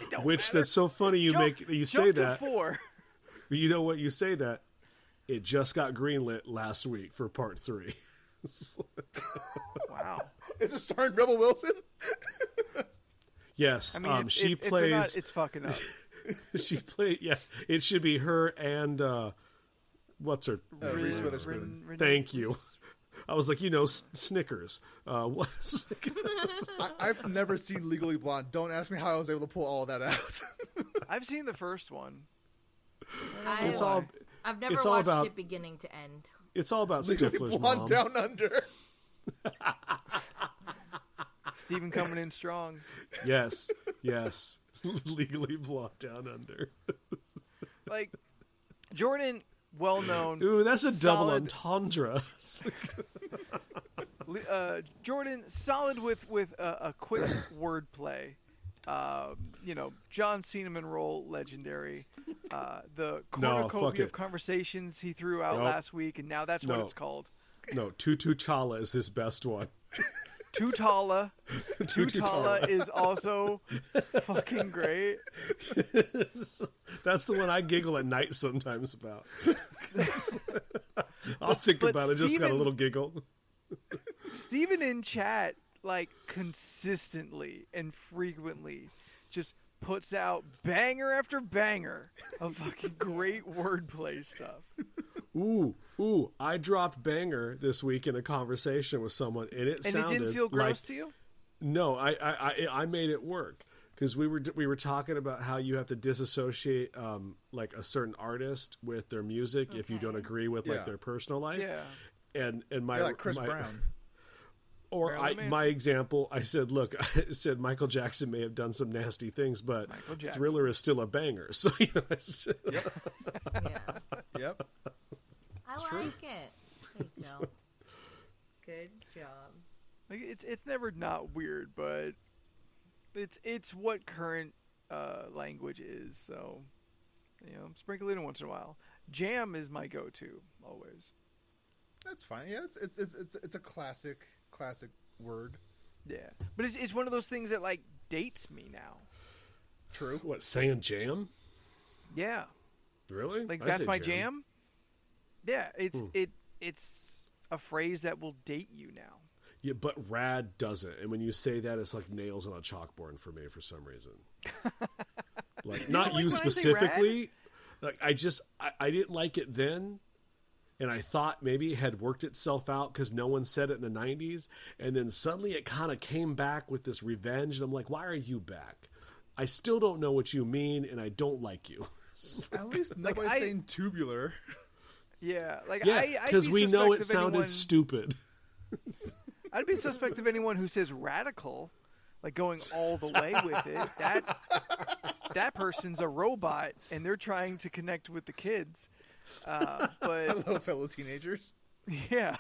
it don't Which matter. that's so funny you Jump- say jump to that. 4. You know what? You say that. It just got greenlit last week for part 3. Wow. Is it starring Rebel Wilson? Yes. I mean, she if they're plays. not, it's fucking up. She played. Yeah, it should be her and what's her? Reese Witherspoon. Thank you. I was like, Snickers. What's I've never seen Legally Blonde. Don't ask me how I was able to pull all of that out. I've seen the first one. It's all. I've never it's all watched about- it beginning to end. It's all about Legally Stifler's Blonde mom. Down Under. Steven coming in strong. Yes. Legally Blonde Down Under. Like, Jordan, well known. Ooh, that's a double solid- entendre. Jordan, solid with a quick wordplay. John Cinnamon Roll, legendary. The cornucopia of conversations he threw out last week, and now that's what it's called. No, Tutu Chala is his best one. Tutala. Tutala is also fucking great. That's the one I giggle at night sometimes about. I'll think but about it, just got a Steven- little giggle. Steven in chat, like, consistently and frequently just puts out banger after banger of fucking great wordplay stuff. Ooh, I dropped banger this week in a conversation with someone, and it And sounded it didn't feel gross like, to you? No, I made it work because we were talking about how you have to disassociate like a certain artist with their music if you don't agree with like their personal life. Yeah. And my Like Chris Brown. Or Marilyn Manson. my example, I said, look, I said Michael Jackson may have done some nasty things, but Thriller is still a banger. So it's, Yeah. Yep. I like it. There you go. Good job. Like, it's never not weird, but it's what current language is. So, sprinkle it in once in a while. Jam is my go-to always. That's fine. Yeah, it's a classic word. Yeah, but it's one of those things that like dates me now. True. what, saying jam? Yeah, Really? like I that's say my jam. Yeah, it's a phrase that will date you now. Yeah, but rad doesn't. And when you say that, it's like nails on a chalkboard for me for some reason. Like, not like you when I say specifically. Like, I didn't like it then. And I thought maybe it had worked itself out because no one said it in the 90s. And then suddenly it kind of came back with this revenge. And I'm like, why are you back? I still don't know what you mean, and I don't like you. At least nobody's saying tubular. Yeah, like Yeah, I'd because be we know it suspect of sounded anyone- stupid. I'd be suspect of anyone who says radical, like going all the way with it. That person's a robot, and they're trying to connect with the kids. But Hello, fellow teenagers. yeah,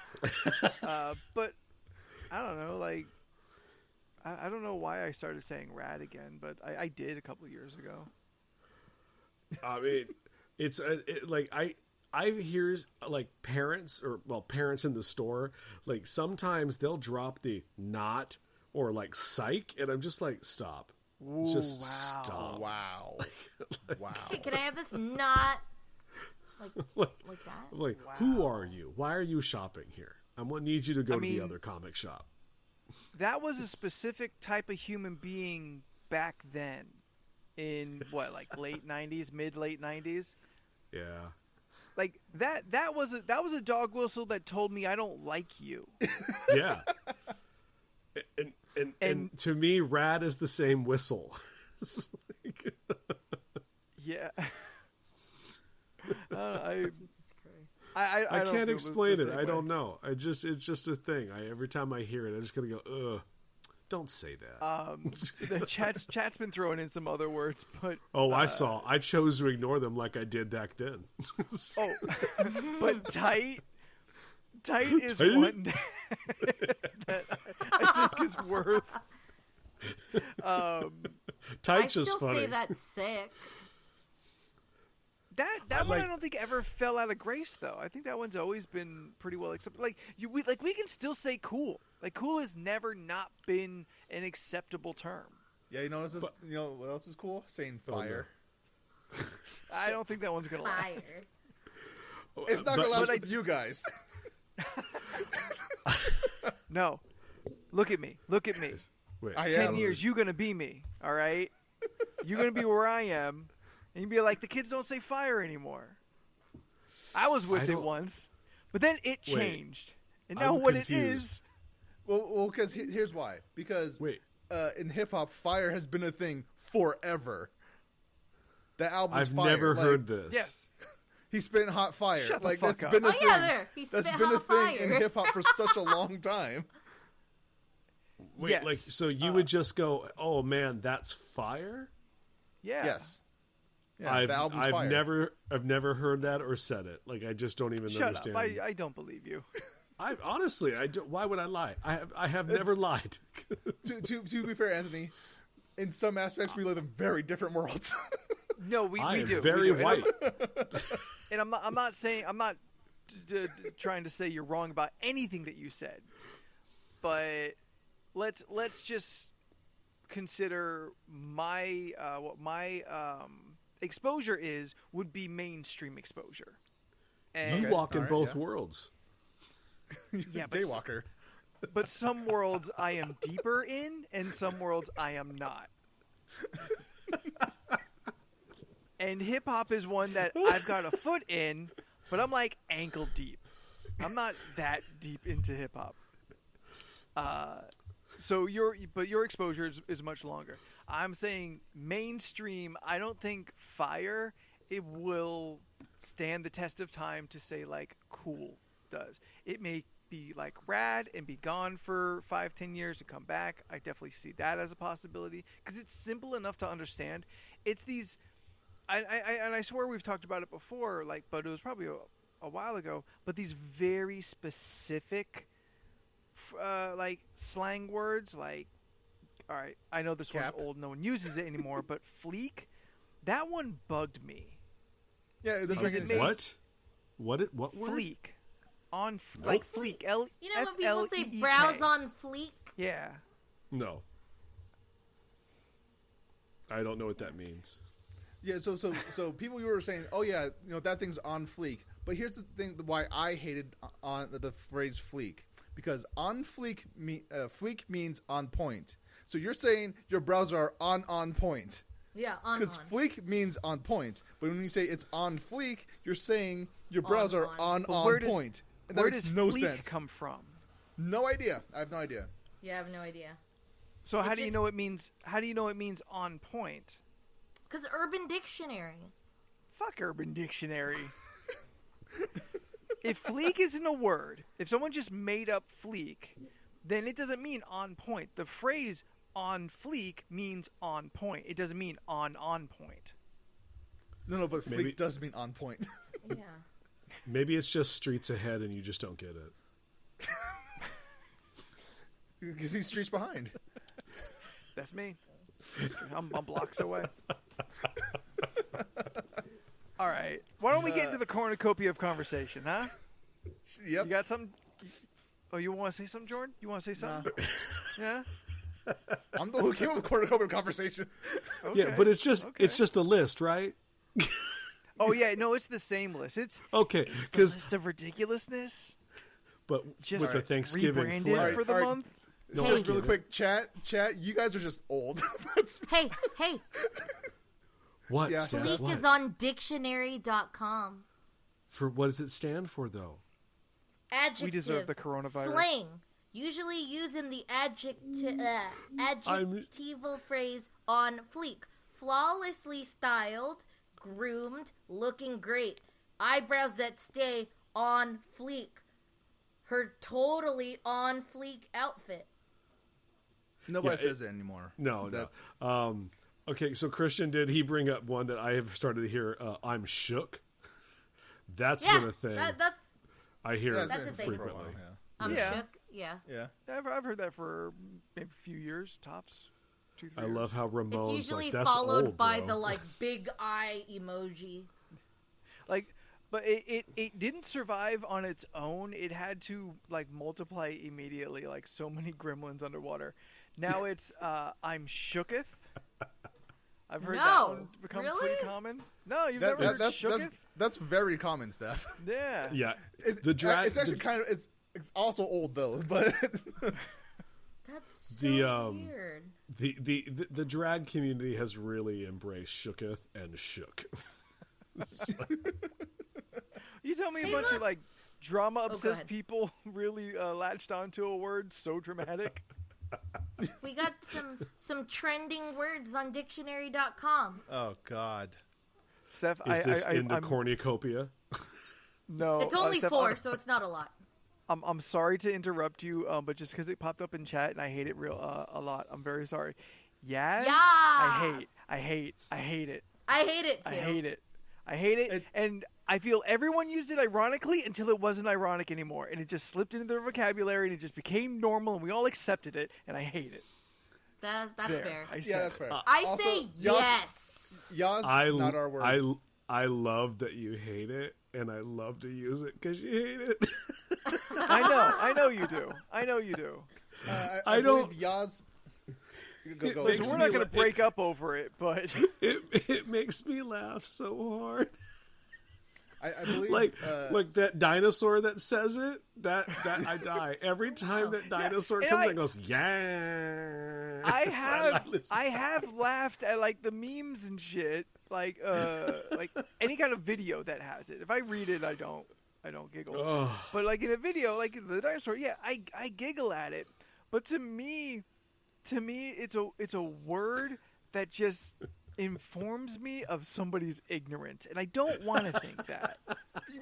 but I don't know. Like, I don't know why I started saying rad again, but I did a couple years ago. I mean, it's like I hear like parents in the store, like sometimes they'll drop the not or like psych, and I'm just like, stop. Ooh, Just wow. stop. Wow. Wow. Hey, can I have this not like that? I'm like, who are you? Why are you shopping here? I'm gonna need you to go to the other comic shop. That was a specific type of human being back then, in what, like late '90s, mid-late '90s. Yeah. Like that was a dog whistle that told me I don't like you. Yeah. And to me, rad is the same whistle. It's like- Yeah. Jesus Christ. I I don't can't feel explain the it. same I way. don't know. It's just a thing. Every time I hear it, I just gotta go, ugh. Don't say that. The chat's been throwing in some other words, but I saw. I chose to ignore them like I did back then. but tight is Tight? one that I think is worth. Tight's I just still funny. say that's sick. That one I don't think ever fell out of grace though. I think that one's always been pretty well accepted. Like we can still say cool. Like cool has never not been an acceptable term. Yeah, you know what else is cool? Saying Oh, no. fire. I don't think that one's gonna last. Fire. It's not gonna last but with you guys. No, look at me. Look at me. Wait, I 10 am. years, you're gonna be me. All right. You're gonna be where I am, and you'd be like, the kids don't say fire anymore. I was with it once, but then it changed, and now I'm what confused. it is. Well, because here's why. Because Wait. In hip hop, fire has been a thing forever. That album's I've fire. never Like, heard this. Yes. He spit hot fire. Shut the like fuck that's up. been a Oh, thing. yeah, there. He That's spit been a hot thing fire. in hip hop for such a long time. Wait, Yes. like, so you would just go, "Oh man, that's fire." Yeah. Yes. Yeah, I've the album's fire. I've never heard that or said it. Like, I just don't even Shut understand. up. I don't believe you. I honestly, I do, why would I lie? I have never lied. To be fair, Anthony, in some aspects we live in very different worlds. No, we I am do. very we do. white. And I'm not saying I'm not trying to say you're wrong about anything that you said, but let's just consider my what my exposure would be mainstream exposure. And You walk in alright, both yeah. worlds. yeah, but, Daywalker. but some worlds I am deeper in, and some worlds I am not. And hip hop is one that I've got a foot in, but I'm like ankle deep. I'm not that deep into hip hop. So your exposure is much longer. I'm saying mainstream. I don't think fire it will stand the test of time to say like cool does. It may be like rad and be gone for 5-10 years and come back. I definitely see that as a possibility because it's simple enough to understand. It's these. I swear we've talked about it before, like, but it was probably a while ago. But these very specific, like slang words, like, all right, I know this Cap. one's old, no one uses it anymore, but fleek, that one bugged me. Yeah, it doesn't Because make it any makes- sense. What word? Fleek, on Nope. like fleek, L. You know when people say F-L-E-E-K. browse on fleek? Yeah, No. I don't know what that means. Yeah, so people you were saying, oh yeah, that thing's on fleek. But here's the thing: why I hated on the phrase fleek, because on fleek fleek means on point. So you're saying your browser are on point. Yeah, on. Because fleek means on point, but when you say it's on fleek, you're saying your browser on. are But on where does- point, and that where makes does no fleek sense. come from? No idea. I have no idea. Yeah, I have no idea. So how It do you just- know it means? How do you know it means on point? Because Urban Dictionary. Fuck Urban Dictionary. If fleek isn't a word, if someone just made up fleek, then it doesn't mean on point. The phrase on fleek means on point. It doesn't mean on point. No, but Maybe- fleek does mean on point. Yeah. Maybe it's just streets ahead and you just don't get it. Because he's streets behind. That's me. I'm blocks away. All right. Why don't we get into the cornucopia of conversation, huh? Yep. You got something? Oh, you want to say something, Jordan? You want to say something? Yeah. I'm the one who came up with cornucopia conversation. Okay. Yeah, but it's just Okay. a list, right? Oh yeah, no, it's the same list. It's Okay, the because list of ridiculousness. but Just with the Thanksgiving rebranded flair. for the All right. month. No, Hey. I Just really get it. quick, chat. You guys are just old. That's Hey, What? Yeah. Steph? fleek What? is on dictionary.com. For what does it stand for, though? Adjective. deserve the coronavirus. Slang. Usually used in the adjectival phrase on fleek. Flawlessly styled, groomed, looking great. Eyebrows that stay on fleek. Her totally on fleek outfit. nobody Yeah, says it anymore. No, That- no. Okay, so Christian, did he bring up one that I have started to hear? I'm shook. That's Yeah, been a thing. that's I hear Yeah, it it's That's been a thing. for a while, frequently. I'm Yeah. shook. Yeah. Yeah. I've heard that for maybe a few years, tops. 2-3 I years. love how Ramon's It's usually like, that's followed old, by bro." the like big eye emoji. Like, but it didn't survive on its own. It had to like multiply immediately, like so many gremlins underwater. Now it's I'm shooketh, I've heard No, that one become really? pretty common. No, you've That, never that, heard shooketh? that's very common, Steph. Yeah. Yeah, It's actually kind of it's also old though, but That's so weird. the drag community has really embraced shooketh and shook. You tell me Hey, a bunch look. of like drama go obsessed ahead. people really latched onto a word so dramatic. We got some trending words on dictionary.com. oh god. Is Steph, this in the I'm cornucopia? no. It's only Steph, 4, so it's not a lot. I'm sorry to interrupt you, but just because it popped up in chat and I hate it a lot, I'm very sorry. Yes. I hate it. I hate it too. I hate it. And I feel everyone used it ironically until it wasn't ironic anymore, and it just slipped into their vocabulary and it just became normal, and we all accepted it, and I hate it. That's There, fair. I said Yeah, that's it. fair. I Also, say Yas- yes. Yas, not our word. I love that you hate it, and I love to use it because you hate it. I know you do. I know you do. I don't- believe Yas. Go, It go. makes Listen, me we're not going to la- break up over it, but It makes me laugh so hard. I believe Like that dinosaur that says it. That I die every time that dinosaur and comes. I- and goes yeah. I have laughed at like the memes and shit, like any kind of video that has it. If I read it, I don't giggle. Ugh. But like in a video, like the dinosaur, yeah, I giggle at it. But to me, it's a word that just informs me of somebody's ignorance, and I don't want to think that.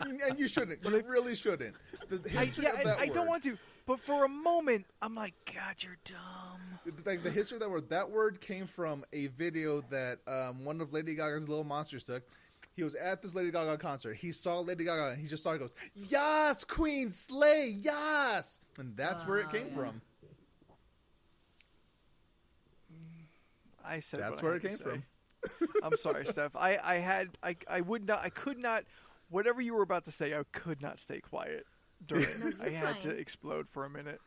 and you shouldn't. You really shouldn't. The history of that I word. don't want to. But for a moment, I'm like, God, you're dumb. Like the history of that word came from a video that one of Lady Gaga's Little Monsters took. He was at this Lady Gaga concert. He saw Lady Gaga and he just saw it. He goes, "Yas, Queen, slay, yas," and that's where it came from. I said That's what where I it had came to say. from. I'm sorry, Steph. I could not. Whatever you were about to say, I could not stay quiet during. I had to fine. explode for a minute.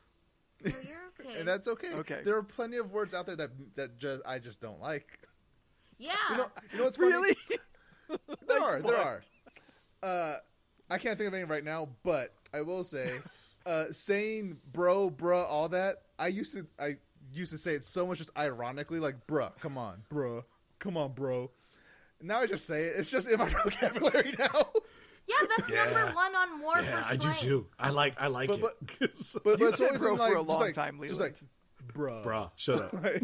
No, you're okay. And that's okay. Okay. There are plenty of words out there that I just don't like. yeah. You know what's funny? Really? There are. what? I can't think of any right now, but I will say, saying bro, bruh, all that. I used to say it so much just ironically, like bruh, come on, bro. Now I just say it. It's just in my vocabulary now. Yeah, that's number 1 on more Yeah, for I do slang. too. I like But- it. But You've it's said always bro in, like, for a just long like- time, just like Leland. bruh. Bruh, shut up. Like,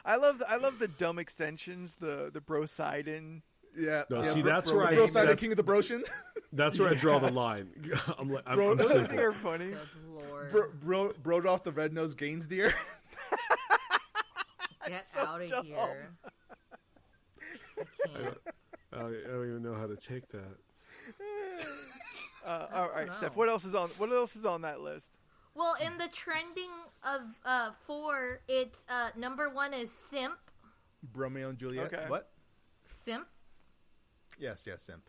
I love the dumb extensions, the brosidin. yeah. No, yeah, see, that's bro, where I- bro side, the that's- king of the broshin. That's where I draw the line. I'm Bro, I'm those I think simple. they're funny. Good lord. Broed off the red nosed Gaines deer. Get so out of dumb. here. I can't. I don't even know how to take that. All right, know. Steph. What else is on that list? Well, in the trending of 4, it's number 1 is simp. Romeo and Juliet. Okay. What? Simp. Yes, simp.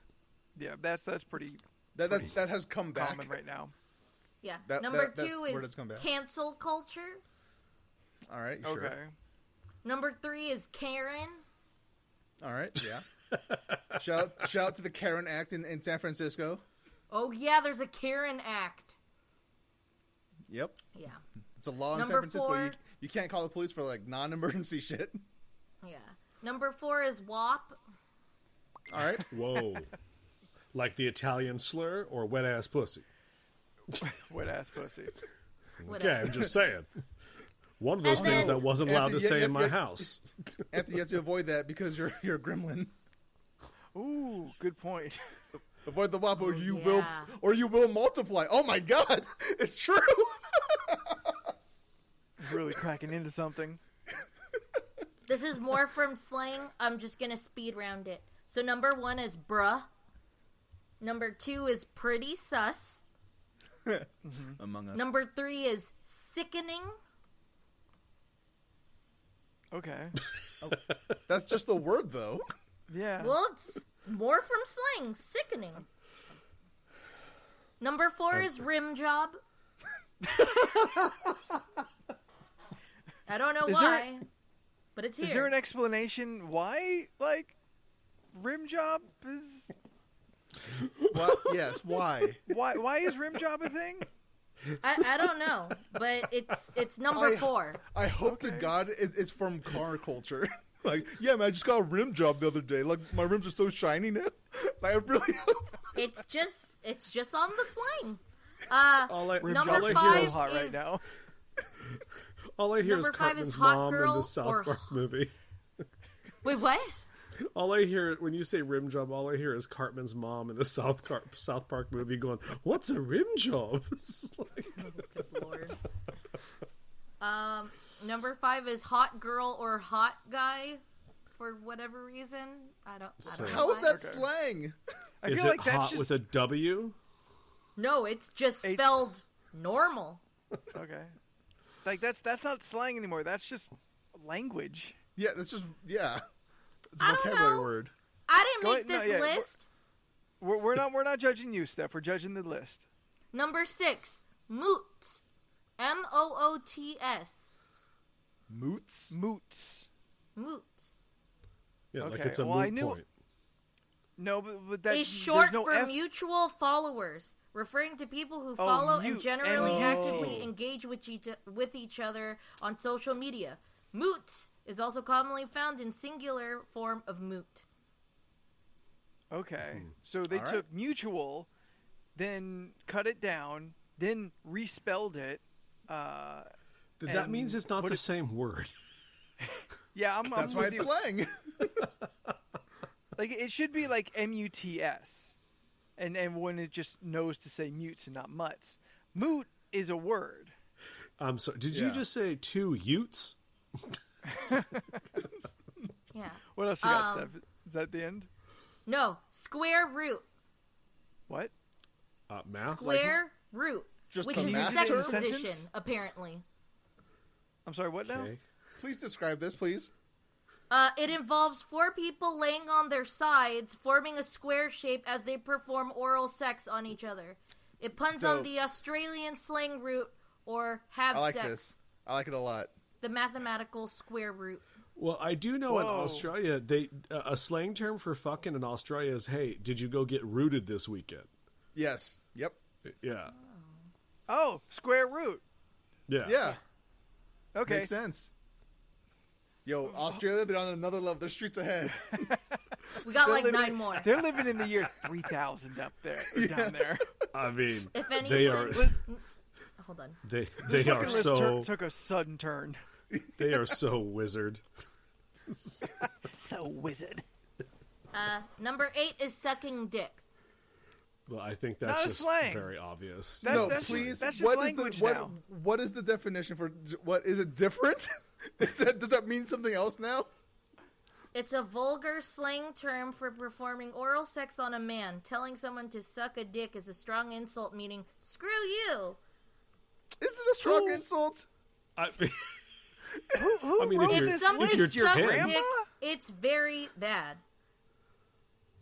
Yeah, that's pretty That has come back. common right now. Yeah. That number word 2 has is come back. cancel culture. All right, sure. Okay. Number 3 is Karen. All right, yeah. shout out to the Karen Act in San Francisco. Oh yeah, there's a Karen Act. Yep. Yeah. It's a law in San Number Francisco. 4. You can't call the police for like non-emergency shit. Yeah. Number 4 is WAP. All right. Whoa. Like the Italian slur or wet ass pussy? Wet ass pussy. What Okay, else? I'm just saying. One of those And things then- I wasn't allowed to Anthony, say yeah, in my yeah. house. Anthony, you have to avoid that because you're a gremlin. Ooh, good point. Avoid the WAP or yeah. you will multiply. Oh my god, it's true. Really cracking into something. This is more from slang. I'm just gonna speed round it. So number 1 is bruh. Number 2 is pretty sus. Among Us. Number 3 is sickening. Okay. That's just the word though. Yeah. Well, it's more from slang. Sickening. Number 4 is rim job. I don't know Is there- why. but it's here. Is there an explanation why, like, rim job is? What? Yes. Why? Why is rim job a thing? I don't know, but it's number 4. I hope to God it's from car culture. Like, yeah, man, I just got a rim job the other day. Like, my rims are so shiny now. Like, I really hope. It's just on the slang. Rim Number job is 5 so hot is right now. All I hear is Number 5 Cartman's is Hot mom in Girl the South or- Park movie. Wait, what? All I hear when you say rim job, all I hear is Cartman's mom in the South Park movie going, "What's a rim job?" It's like... Good Lord. Number 5 is hot girl or hot guy, for whatever reason. I don't know. How is why. that slang? I Is feel it like that's hot just with a W? No, it's just spelled normal. okay. Like that's not slang anymore. That's just language. Yeah, that's just It's a I don't vocabulary know. word. I didn't Go make ahead. this No, yeah, list. We're not judging you, Steph. We're judging the list. Number 6, moots. MOOTS. Moots. Moots. Moots. Yeah, like Okay, it's a well, I moot knew- point. No, but that Is short there's no for S. mutual followers, referring to people who follow and mute, generally M-U-T. actively engage with each other on social media. Moots is also commonly found in singular form of moot. Okay, so they All right. took mutual, then cut it down, then respelled it. That means it's not what the is- same word. Yeah, I'm That's why with it's you. slang. Like it should be like MUTS, and when it just knows to say mutes and not mutts. Moot is a word. So did you Yeah. just say 2 Utes? Yeah. What else you got, Steph? Is that the end? No, square root. What? Math? Square root. Just Which the is math sex term? position, Sentence? apparently. I'm sorry. What now? Okay. Please describe this, please. It involves 4 people laying on their sides, forming a square shape as they perform oral sex on each other. It puns on Dope. the Australian slang root, or have I like sex. this. I like it a lot. The mathematical square root. Well, I do know in Whoa. Australia, they a slang term for fucking in Australia is, "Hey, did you go get rooted this weekend?" Yes. Yep. Yeah. Oh, square root. Yeah. Yeah. Okay. Makes sense. Yo, Australia, they're on another level. They're streets ahead. We got like living 9 in- more. They're living in the year 3000 up there, down there. I mean, If they are anybody... Hold on. they This are fucking list so took a sudden turn. they are so wizard. So wizard. Number 8 is sucking dick. Well, I think Not that's a just slang. very obvious. That's- No, that's just- please. that's just what is language the now. what is the definition for what is it different? Does that mean something else now? It's a vulgar slang term for performing oral sex on a man. Telling someone to suck a dick is a strong insult, meaning, screw you. Is it a strong Who- insult? I, Who I mean, wrote if If you're- somebody you're sucks a 10. dick, it's very bad.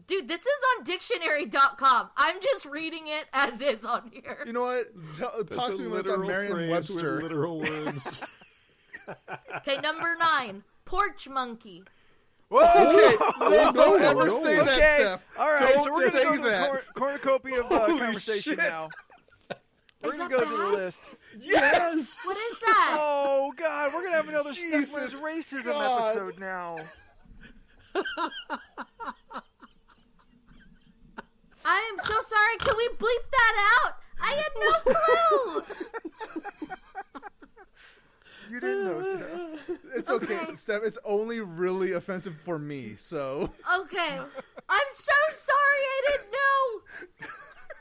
Dude, this is on dictionary.com. I'm just reading it as is on here. You know what? that's Talk a to me when it's on literal phrase with Merriam-Webster. literal words. Okay, number 9, porch monkey. Whoa! Okay, no, don't ever no. say that, Okay, Steph. all right. Don't So we're say gonna go to that. the cornucopia of Holy conversation shit. now. We're Is gonna that go to the bad? list. Yes. What is that? Oh God, we're gonna have another Jesus Steph racism God. episode now. I am so sorry. Can we bleep that out? I had no clue. You didn't know, Steph. It's okay, Okay. Steph. It's only really offensive for me, so. Okay. I'm so sorry. I didn't know.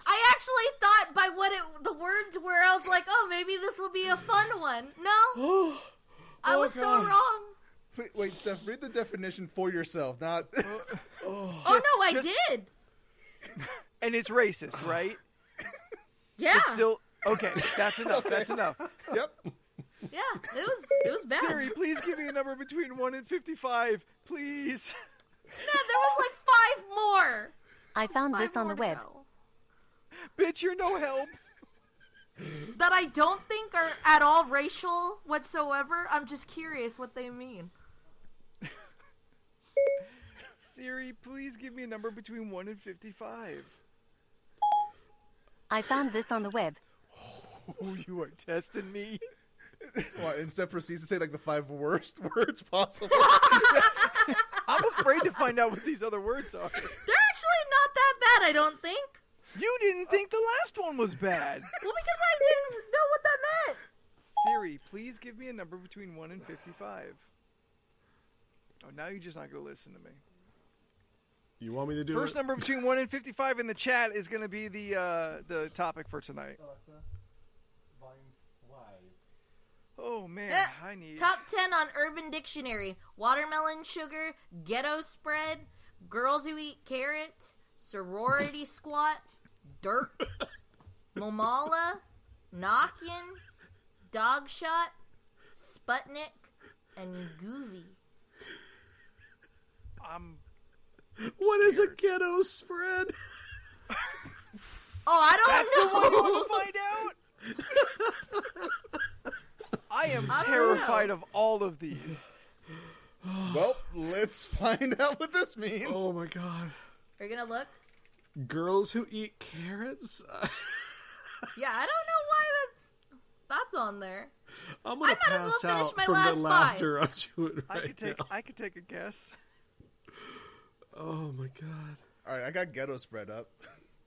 I actually thought by what the words were, I was like, oh, maybe this will be a fun one. No. I was so God. wrong. Wait, Steph, read the definition for yourself, not. Oh, no, I just- did. And it's racist, right? Yeah. It's still okay. That's enough. That's enough. Yep. Yeah, it was bad. Siri, please give me a number between 1 and 55, please. Man, there was like 5 more. I found 5 this on the more to web. go. Bitch, you're no help. That I don't think are at all racial whatsoever. I'm just curious what they mean. Siri, please give me a number between 1 and 55. I found this on the web. Oh, you are testing me. Well, instead proceeds to say like the 5 worst words possible. I'm afraid to find out what these other words are. They're actually not that bad, I don't think. You didn't think the last one was bad. Well, because I didn't know what that meant. Siri, please give me a number between 1 and 55. Oh, now you're just not going to listen to me. You want me to do First it? number between 1 and 55 in the chat is going to be the topic for tonight. Alexa, volume 5. Oh, man, Eh, I need... Top 10 on Urban Dictionary. Watermelon sugar, ghetto spread, girls who eat carrots, sorority squat, dirt, momala, knockin', dog shot, Sputnik, and goovy. What is a ghetto spread? Oh, I That's the don't one you know. want to find out? I am I don't terrified know. of all of these. Well, let's find out what this means. Oh my god. Are you gonna look? Girls who eat carrots? Yeah, I don't know why that's on there. I'm gonna I might as well pass finish out my from the last laughter I'm doing I right could now. take a guess. Oh my god. All right, I got ghetto spread up.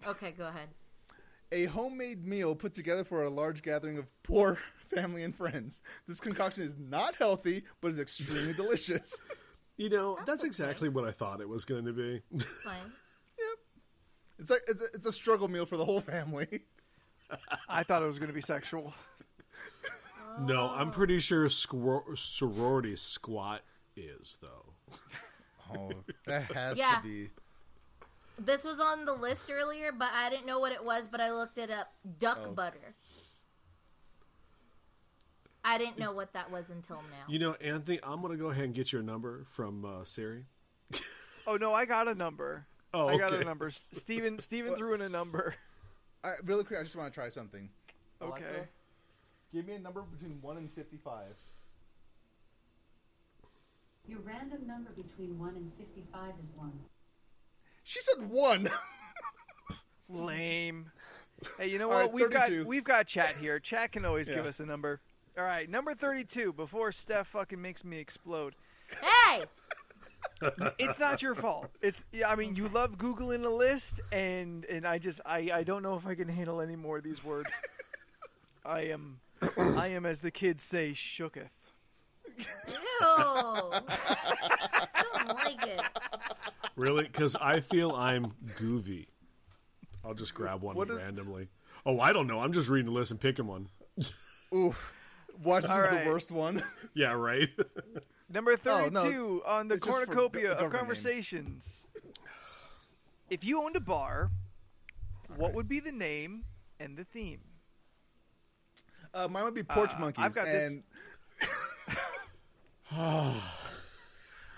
Okay, go ahead. A homemade meal put together for a large gathering of poor family and friends. This concoction is not healthy, but is extremely delicious. You know, that's okay. exactly what I thought it was going to be. Fine. It's like it's a struggle meal for the whole family. I thought it was going to be sexual. No, I'm pretty sure sorority squat is, though. Oh, that has Yeah. to be. This was on the list earlier, but I didn't know what it was, but I looked it up. Duck butter. I didn't know what that was until now. You know, Anthony, I'm going to go ahead and get your number from Siri. Oh, no, I got a number. Oh, I got okay. a number. Steven threw in a number. All right, really quick, I just want to try something. Okay. Alexa, give me a number between 1 and 55. Your random number between 1 and 55 is 1. She said 1. Lame. Hey, you know All what? right, We've got chat here. Chat can always give Yeah. us a number. All right, number 32. Before Steph fucking makes me explode. Hey! It's not your fault. I mean, you love Googling a list, and I don't know if I can handle any more of these words. I am, as the kids say, shooketh. Ew! I don't like it. Really? Because I feel I'm goovy. I'll just grab one What is- randomly. Oh, I don't know. I'm just reading the list and picking one. Oof. Watch, this All is right. the worst one. Yeah, right? Number 32 no, on the it's just for cornucopia of government name. conversations. If you owned a bar, what would be the name and the theme? Mine would be Porch Monkeys. I've got this- and All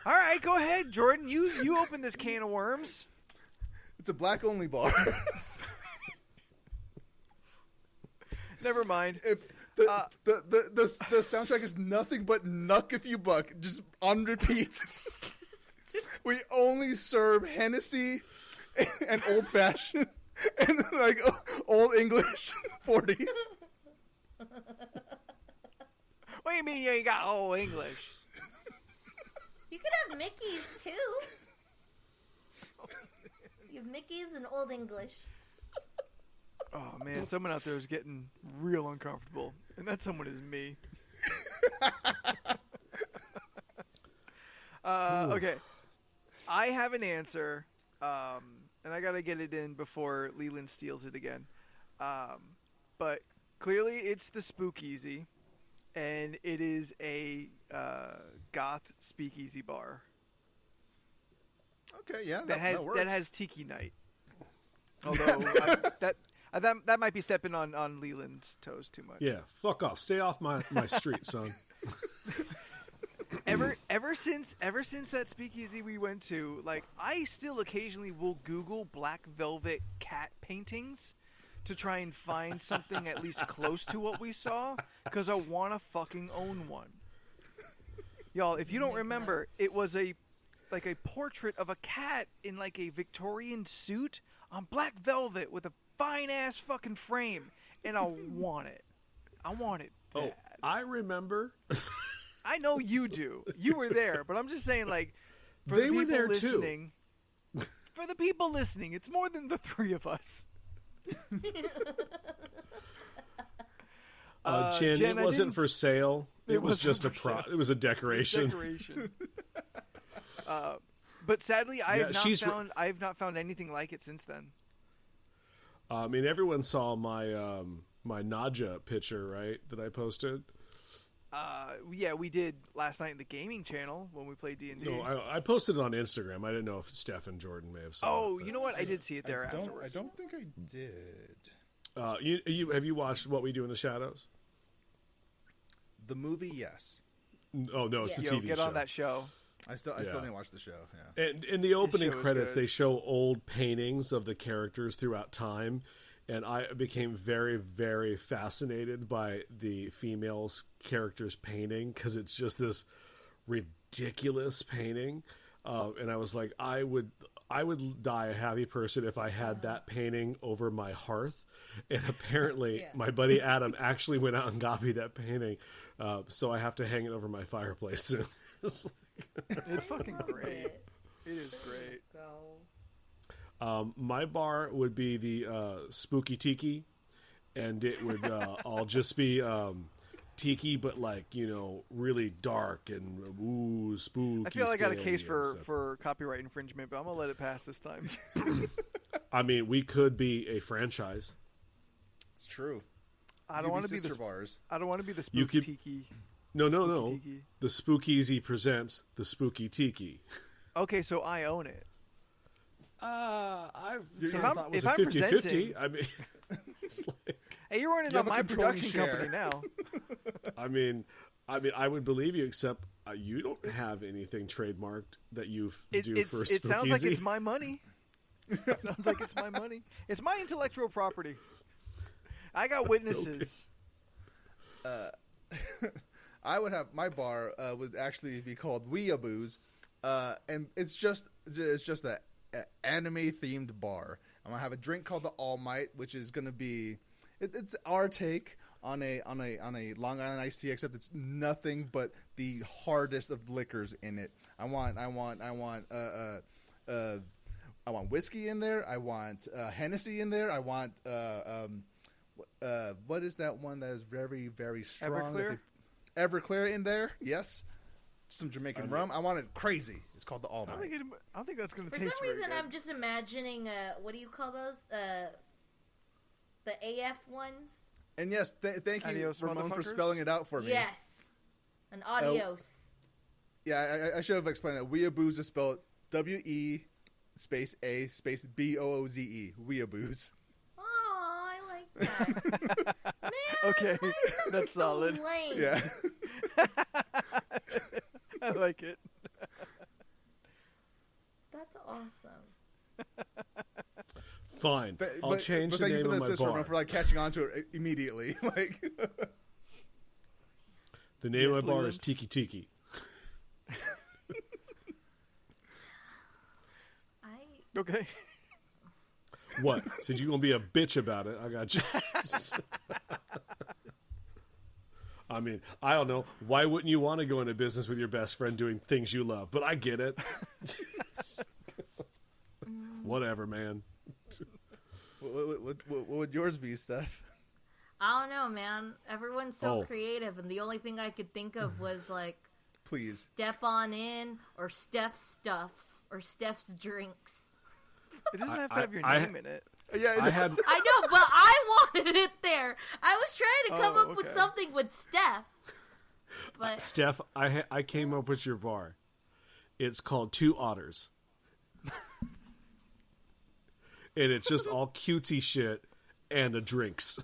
right, go ahead, Jordan. You open this can of worms. it's a black-only bar. Never mind. The soundtrack is nothing but Nuck If You Buck, just on repeat. We only serve Hennessy and Old Fashioned and like Old English 40s. What do you mean you ain't got old English? You could have Mickey's, too. You have Mickey's and Old English. Oh man, someone out there is getting real uncomfortable, and that someone is me. Okay, I have an answer, and I gotta get it in before Leland steals it again. But clearly, it's the Spookeasy, and it is a goth speakeasy bar Okay, yeah, that works. has tiki night. Although that might be stepping on Leland's toes too much. Yeah, fuck off. Stay off my street, son. Ever since that speakeasy we went to, like, I still occasionally will Google black velvet cat paintings to try and find something at least close to what we saw, because I want to fucking own one. Y'all, if you don't remember, it was a like a portrait of a cat in like a Victorian suit on black velvet with a fine ass fucking frame, and I want it. I want it bad. Oh, I remember. I know you do. You were there, but I'm just saying, like, for They the were people there, too. listening, for the people listening, it's more than the three of us. Jen, Jen, it wasn't for sale. It was wasn't just a for sale. it was a decoration. Decoration. But sadly, I have not found anything like it since then. I mean, everyone saw my my Naja picture, right? That I posted. Yeah, we did last night in the gaming channel when we played D&D. No, I posted it on Instagram. I didn't know if Steph and Jordan may have seen it. Oh, but- you know what? I did see it there I afterwards. don't think I did. Have you watched What We Do in the Shadows? The movie, yes. Oh no, it's the Yeah. TV Get show. on that show. I still Yeah. didn't watch the show. Yeah. And in the opening show is credits, good. they show old paintings of the characters throughout time, and I became very, very fascinated by the female's character's painting because it's just this ridiculous painting, and I was like, I would die a happy person if I had that painting over my hearth. And apparently, Yeah. my buddy Adam actually went out and got me that painting, so I have to hang it over my fireplace soon. It's like- It's fucking Love great. it. It is great. Go. My bar would be the Spooky Tiki, and it would all just be tiki, but like, really dark and ooh, spooky. I feel like I got a scary case and stuff. for copyright infringement, but I'm gonna let it pass this time. I mean, we could be a franchise. It's true. I don't want to be sister the bars. I don't want to be the You spooky could- tiki. No. Spooky Tiki. The Spookeasy presents the Spooky Tiki. Okay, so I own it. I've If kind of I'm- thought it was if a I'm 50-50. presenting- I mean, Hey, you're running You up have a my controlling production share. company now. I would believe you, except you don't have anything trademarked that you do It for sounds like Spookeasy. it's my money. It sounds like it's my money. It's my intellectual property. I got witnesses. I would have my bar would actually be called Weeaboos, and it's just a anime themed bar. I'm gonna have a drink called the All Might, which is gonna be it's our take on a Long Island iced tea, except it's nothing but the hardest of liquors in it. I want whiskey in there. I want Hennessy in there. I want what is that one that is very, very strong? Everclear? Everclear in there. Yes. Some Jamaican rum. I want it crazy. It's called the All I Might. don't think that's gonna For taste some very reason, good. I'm just imagining what do you call those? The AF ones. And yes, thank you, Adios, Ramon, for motherfuckers. spelling it out for me. Yes. An adios. Yeah, I should have explained that. Weeaboos is spelled W-E space A space B-O-O-Z-E. Weeaboos. Oh, I like that. Man, Okay, why is that that's so solid. lame? Yeah. I like it. That's awesome. Fine. I'll But change the thank you name for of the my assist, bar. Ramon, for like catching on to it immediately. Like, The name Yes, of my bar Leland? is Tiki Tiki. Okay. What? Since you're gonna be a bitch about it, I got you. I mean, I don't know. Why wouldn't you want to go into business with your best friend doing things you love? But I get it. Whatever, man. what would yours be, Steph? I don't know, man. Everyone's so Oh. creative, and the only thing I could think of was like Please. Step on in, or Steph's stuff, or Steph's drinks. It doesn't have to I- have your I- name in it. Yeah, I had I know, but I wanted it there. I was trying to come Oh, up with okay. something with Steph. But Steph. I came up with your bar. It's called Two Otters, and it's just all cutesy shit and a drinks.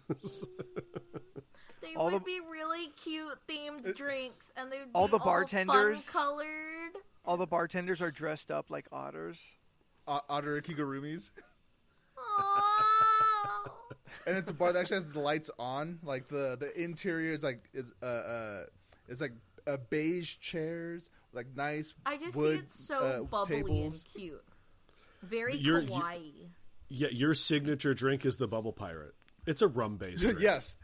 they all would the- be really cute themed drinks, and they'd all be the bartenders- fun colored. All the bartenders are dressed up like otters. Otter Kigurumis. Aww. And it's a bar that actually has the lights on. Like the interior is like beige chairs, like nice I just wood, see it so bubbly tables. and cute. Very You're- kawaii. Yeah, your signature drink is the Bubble Pirate. It's a rum-based drink. Yes.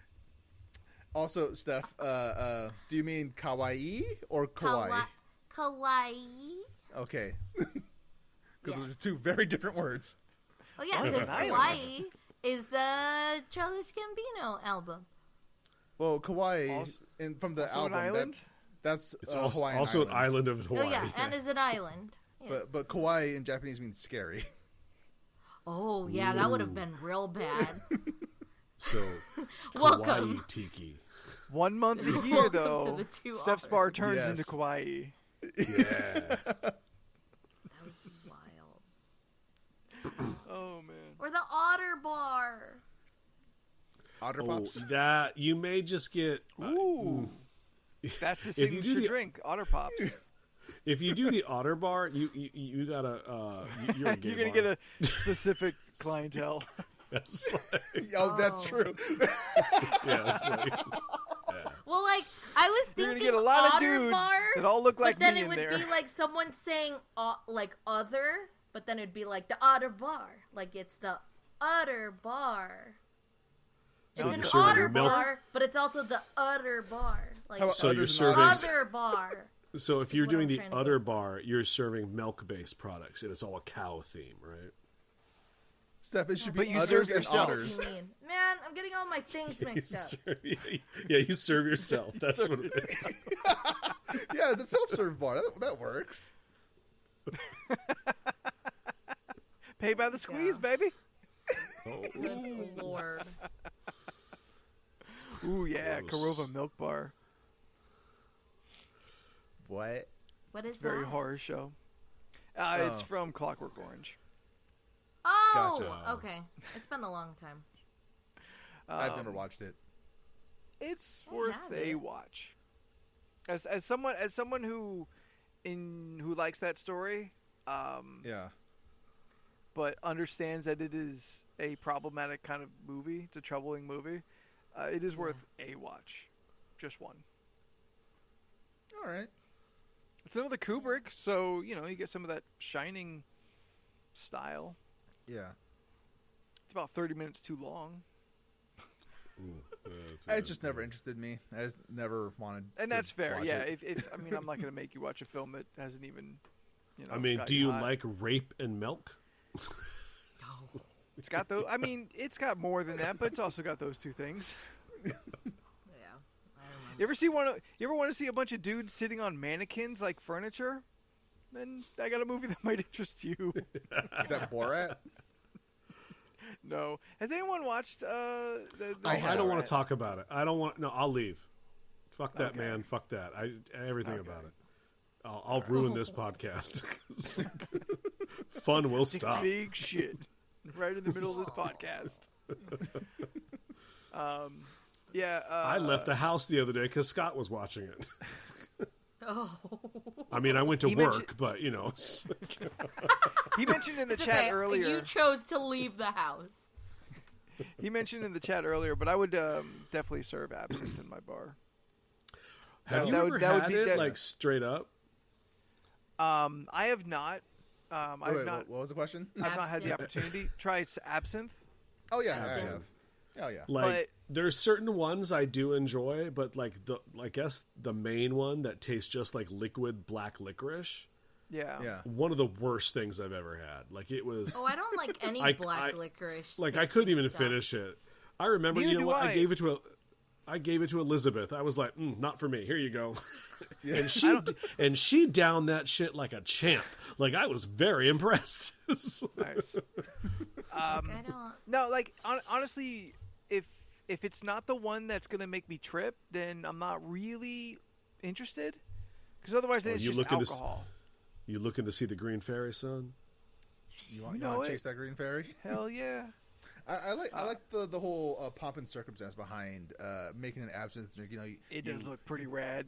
Also, Steph, do you mean kawaii or kawaii? Kawaii. Okay. Because Yes. those are two very different words. Oh yeah, Oh, because it's an Kawaii is the Childish Gambino album. Well, Kauai, Also- from the Also album, an island? that's It's Hawaiian also island. an island of Hawaii. Oh yeah, and is an island. Yes. But Kauai in Japanese means scary. Oh yeah, that would have been real bad. So, Welcome. Kawaii Tiki. 1 month a year, Welcome to though. the two Steph's bar authors. turns Yes. into Kauai. Yeah. That would be wild. Oh man. Or the Otter Bar. Otter Oh, Pops. that you may just get. Ooh. That's the If you do signature the- drink, Otter Pops. If you do the Otter Bar, you gotta. You're a gay You're gonna bar. get a specific clientele. That's like, Oh, that's Oh. true. yeah, it's like, Well, like I was You're thinking gonna get a lot of Otter dudes Bar, that all look like but then me it in would there. be like someone saying like other, but then it'd be like the Otter Bar, like it's the Otter Bar. It's So an you're serving Otter milk? Bar, but it's also the Otter Bar, like How about So the you're Udders and serving- Otters? Other Bar. So if you're what doing I'm the trying to Other go for. Bar, you're serving milk-based products, and it's all a cow theme, right? Steph, it should But be you udders serve and yourself. otters. What do you mean? Man, I'm getting all my things You mixed up. serve- yeah, you serve yourself. That's what it is. Yeah, it's a self-serve bar. That works. Pay by the squeeze, Yeah. baby. Good lord. Ooh yeah, Gross. Korova Milk Bar. What? What is It's a very that? horror show. It's Oh. from Clockwork Orange. Oh, Gotcha. okay. It's been a long time. I've never Um, watched it. It's I worth have a it. watch. As someone who likes that story, Yeah. but understands that it is a problematic kind of movie. It's a troubling movie. It is worth a watch. Just one. All right. It's another Kubrick, so you get some of that Shining style. Yeah. It's about 30 minutes too long, Ooh, It just never interested me. I just never wanted. and to that's fair. watch Yeah, it. if I'm not going to make you watch a film that hasn't even. I mean, got do you hot. like rape and milk? It's got those. I mean, it's got more than that, but it's also got those two things. Yeah. I remember. You ever want to see a bunch of dudes sitting on mannequins like furniture? Then I got a movie that might interest you. Is that Borat? No, has anyone watched? The I don't want Borat? to talk about it. I don't want. No, I'll leave. Fuck that, Okay. man. Fuck that. Everything Okay. about it. I'll ruin this podcast. Fun will stop. Big shit, right in the middle of this podcast. Yeah. I left the house the other day because Scott was watching it. Oh. I mean, I went to He work, mentioned- but you know, it's like- He mentioned in the It's chat okay. earlier. You chose to leave the house. He mentioned in the chat earlier, but I would definitely serve absinthe in my bar. have you that ever would- that would had be it dead. like straight up? I have not. I've Wait, not. what was the question? I've not had the Absinthe. opportunity. Try absinthe. Oh yeah, I Absinthe. have. Oh yeah. Like, there's certain ones I do enjoy, but like I guess the main one that tastes just like liquid black licorice. Yeah. Yeah. One of the worst things I've ever had. Like it was. Oh, I don't like any I- black I- licorice. Like I tasting couldn't even stuff. finish it. I remember, Neither you know do what? I. I gave it to Elizabeth. I was like, not for me. Here you go. Yeah. And she downed that shit like a champ. Like I was very impressed. Nice. I don't. No, like honestly, if it's not the one that's gonna make me trip, then I'm not really interested. Because otherwise, then Oh, it's you just looking to alcohol. You looking to see the Green Fairy, son? You want know to it. chase that green fairy? Hell yeah. I like the whole pomp and circumstance behind making an absinthe drink. You know, It does look pretty rad.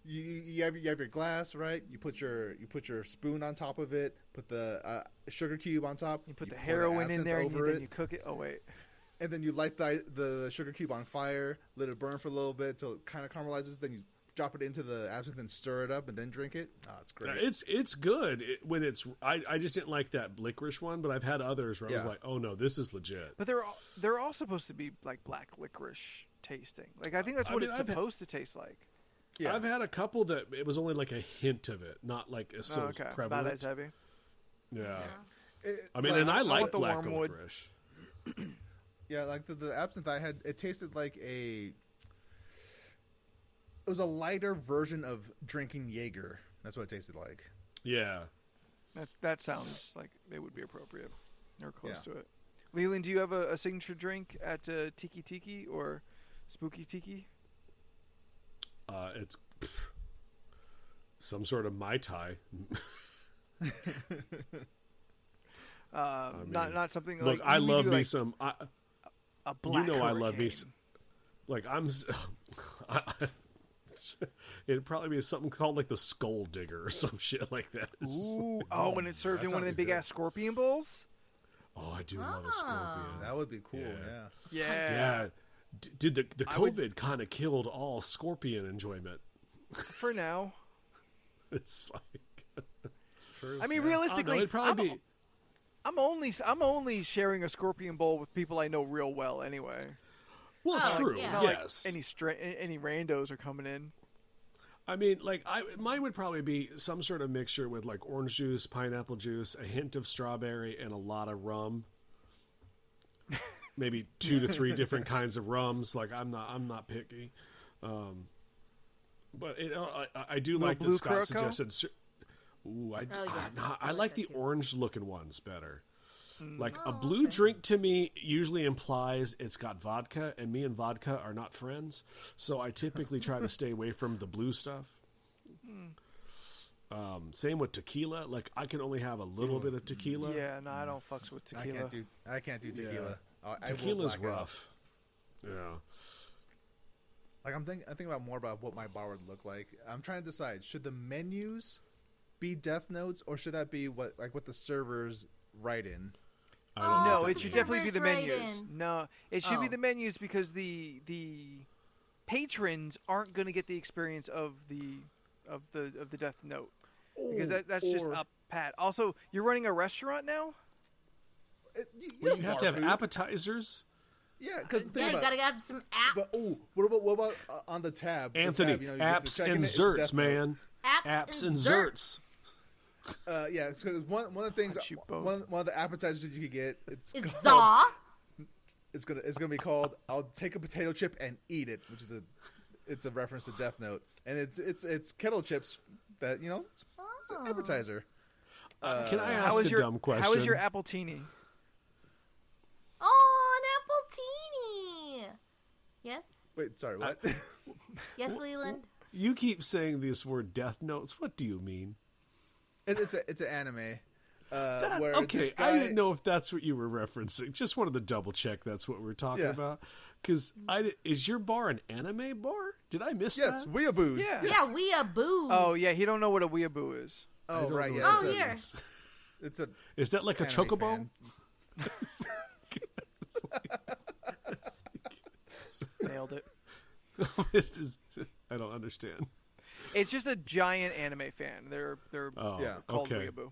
You have your glass, right? You put your spoon on top of it. Put the sugar cube on top. You put the pour heroin in absinthe there and over then it, you cook it. Oh wait. and then you light the sugar cube on fire. Let it burn for a little bit until it kind of caramelizes. Then you drop it into the absinthe and stir it up and then drink it. Oh, it's great. It's good when it's. I just didn't like that licorice one, but I've had others where I was Yeah. like, oh no, this is legit. But they're all supposed to be like black licorice tasting. Like I think that's what it's supposed to taste like. Yeah. I've had a couple that it was only like a hint of it, not like it's so okay, prevalent. not as heavy. Yeah. It- I mean, like, and I want like the black wormwood. licorice. Yeah, like the absinthe I had, it tasted like it was a lighter version of drinking Jaeger. That's what it tasted like. Yeah. That sounds like it would be appropriate or close Yeah. to it. Leland, do you have a signature drink at Tiki Tiki or Spooky Tiki? It's some sort of Mai Tai. Not something Look, like I love me like some. a black. You know I love me. Hurricane. Like it'd probably be something called like the Skull Digger or some shit like that. It's just- Ooh, oh, when it's served that in one of the sounds big good. ass scorpion bowls. oh, I do love a Ah. scorpion. That would be cool. Yeah. Yeah. Yeah, Did the I would- COVID kind of killed all scorpion enjoyment? for now. It's like True. I mean, I don't know, realistically, it'd probably be. I'm only sharing a scorpion bowl with people I know real well anyway. Well, Oh, true. yeah. It's not Yes. like any randos are coming in. I mean, like mine would probably be some sort of mixture with like orange juice, pineapple juice, a hint of strawberry, and a lot of rum. Maybe 2 to 3 different kinds of rums. Like I'm not picky, but I do No like blue the Scott Curacao? suggested. Ooh, yeah. I I like like the that too. orange looking ones better. Like a Oh, blue okay. drink to me usually implies it's got vodka, and me and vodka are not friends. So I typically try to stay away from the blue stuff. Same with tequila. Like I can only have a little bit of tequila. Yeah, no, I don't fucks with tequila. I can't do tequila. I will Tequila's black out. rough. Yeah. Like I'm thinking about more about what my bar would look like. I'm trying to decide: should the menus be Death Notes, or should that be what the servers write in? I don't know No, what it that should means. definitely be the Servers right menus. in. No, it should be Oh. the menus because the patrons aren't going to get the experience of the Death Note because that's just Or- up pat. Also, you're running a restaurant now. Well, you have to have appetizers. Yeah, because Yeah, you gotta have some apps. But what about on the tab? The Anthony, tab, you get to apps check in and it, it's zerts, Death Note. man. apps And zerts. Yeah, because one of the things, Punch you both. one of the appetizers that you could get, Is called- Zaw. it's gonna be called "I'll take a potato chip and eat it," which is it's a reference to Death Note, and it's kettle chips that it's an appetizer. Can I How ask is a your dumb question? How is your apple teeny? Oh, an apple teeny. Yes, Wait, sorry, what? yes, Leland. You keep saying this word Death Notes. What do you mean? it's an anime. Where Okay, this guy, I didn't know if that's what you were referencing. Just wanted to double check that's what we're talking Yeah. about. Because is your bar an anime bar? Did I miss Yes, that? weeaboos. Yeah. Yes. Yeah, we a boo. Oh yeah, he don't know what a weeaboo is. I Oh don't right, know yeah. what Oh, that here. means. It's a Is that like a anime chocobo? fan. Nailed it. This is, I don't understand. It's just a giant anime fan. They're Oh, Yeah. called okay. weeaboo.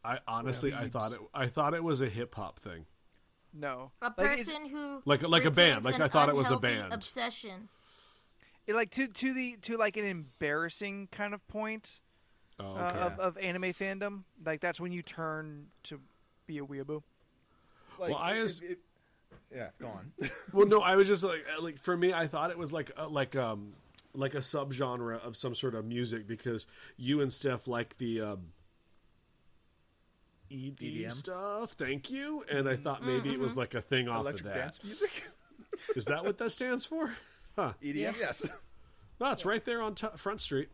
I honestly, I thought it was a hip hop thing. No, A Like, it's- person who Like a band. retains Like an I thought it was a unhealthy band. obsession. like to like an embarrassing kind of point Oh, okay. of anime fandom. Like that's when you turn to be a weeaboo. Like, Well, yeah, go on. Well, no, I was just like for me, I thought it was like a subgenre of some sort of music because you and Steph like the ED EDM? stuff. Thank you, and I thought maybe it was like a thing off Electric of that. dance music. Is that what that stands for? Huh? EDM, yes. No, it's right there on Front Street.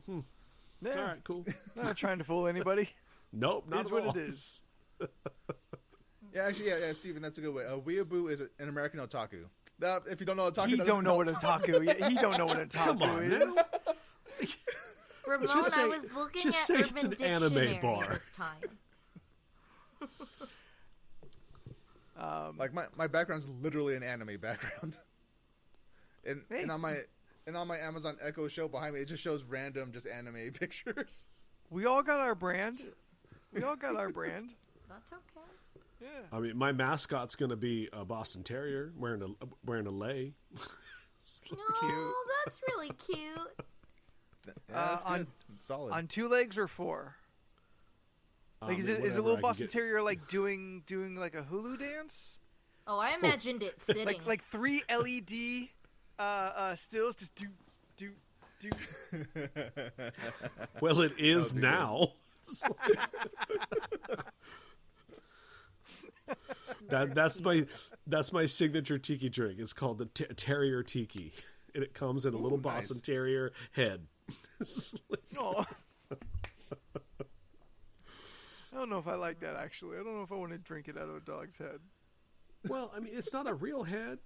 Yeah, All right, cool. not trying to fool anybody. Nope, not Is at what all. it is. Yeah, actually, yeah, Steven, that's a good way. A weeaboo is an American otaku. Now, if you don't know otaku, He that don't doesn't know help. what otaku. He don't know what Come otaku on, is. now. Ramon, Just say- I was looking just at say Urban it's an Dictionary anime bar. this time. Like my background's literally an anime background, and Hey. and on my And on my Amazon Echo show behind me, it just shows random just anime pictures. We all got our brand. We all got our brand. That's okay. Yeah. I mean, my mascot's gonna be a Boston Terrier wearing a lei. No, Cute. that's really cute. Yeah, that's on- good. It's solid. On 2 legs or 4? Like, is a Whatever little I can Boston get. Terrier like doing like a hulu dance? Oh, I imagined it sitting. Like 3 LED stills, just do. Well, it is That would be now. That's my signature tiki drink. It's called the Terrier Tiki, and it comes in a little nice. Boston Terrier head. Oh. I don't know if I like that, actually. I don't know if I want to drink it out of a dog's head. Well, I mean, it's not a real head.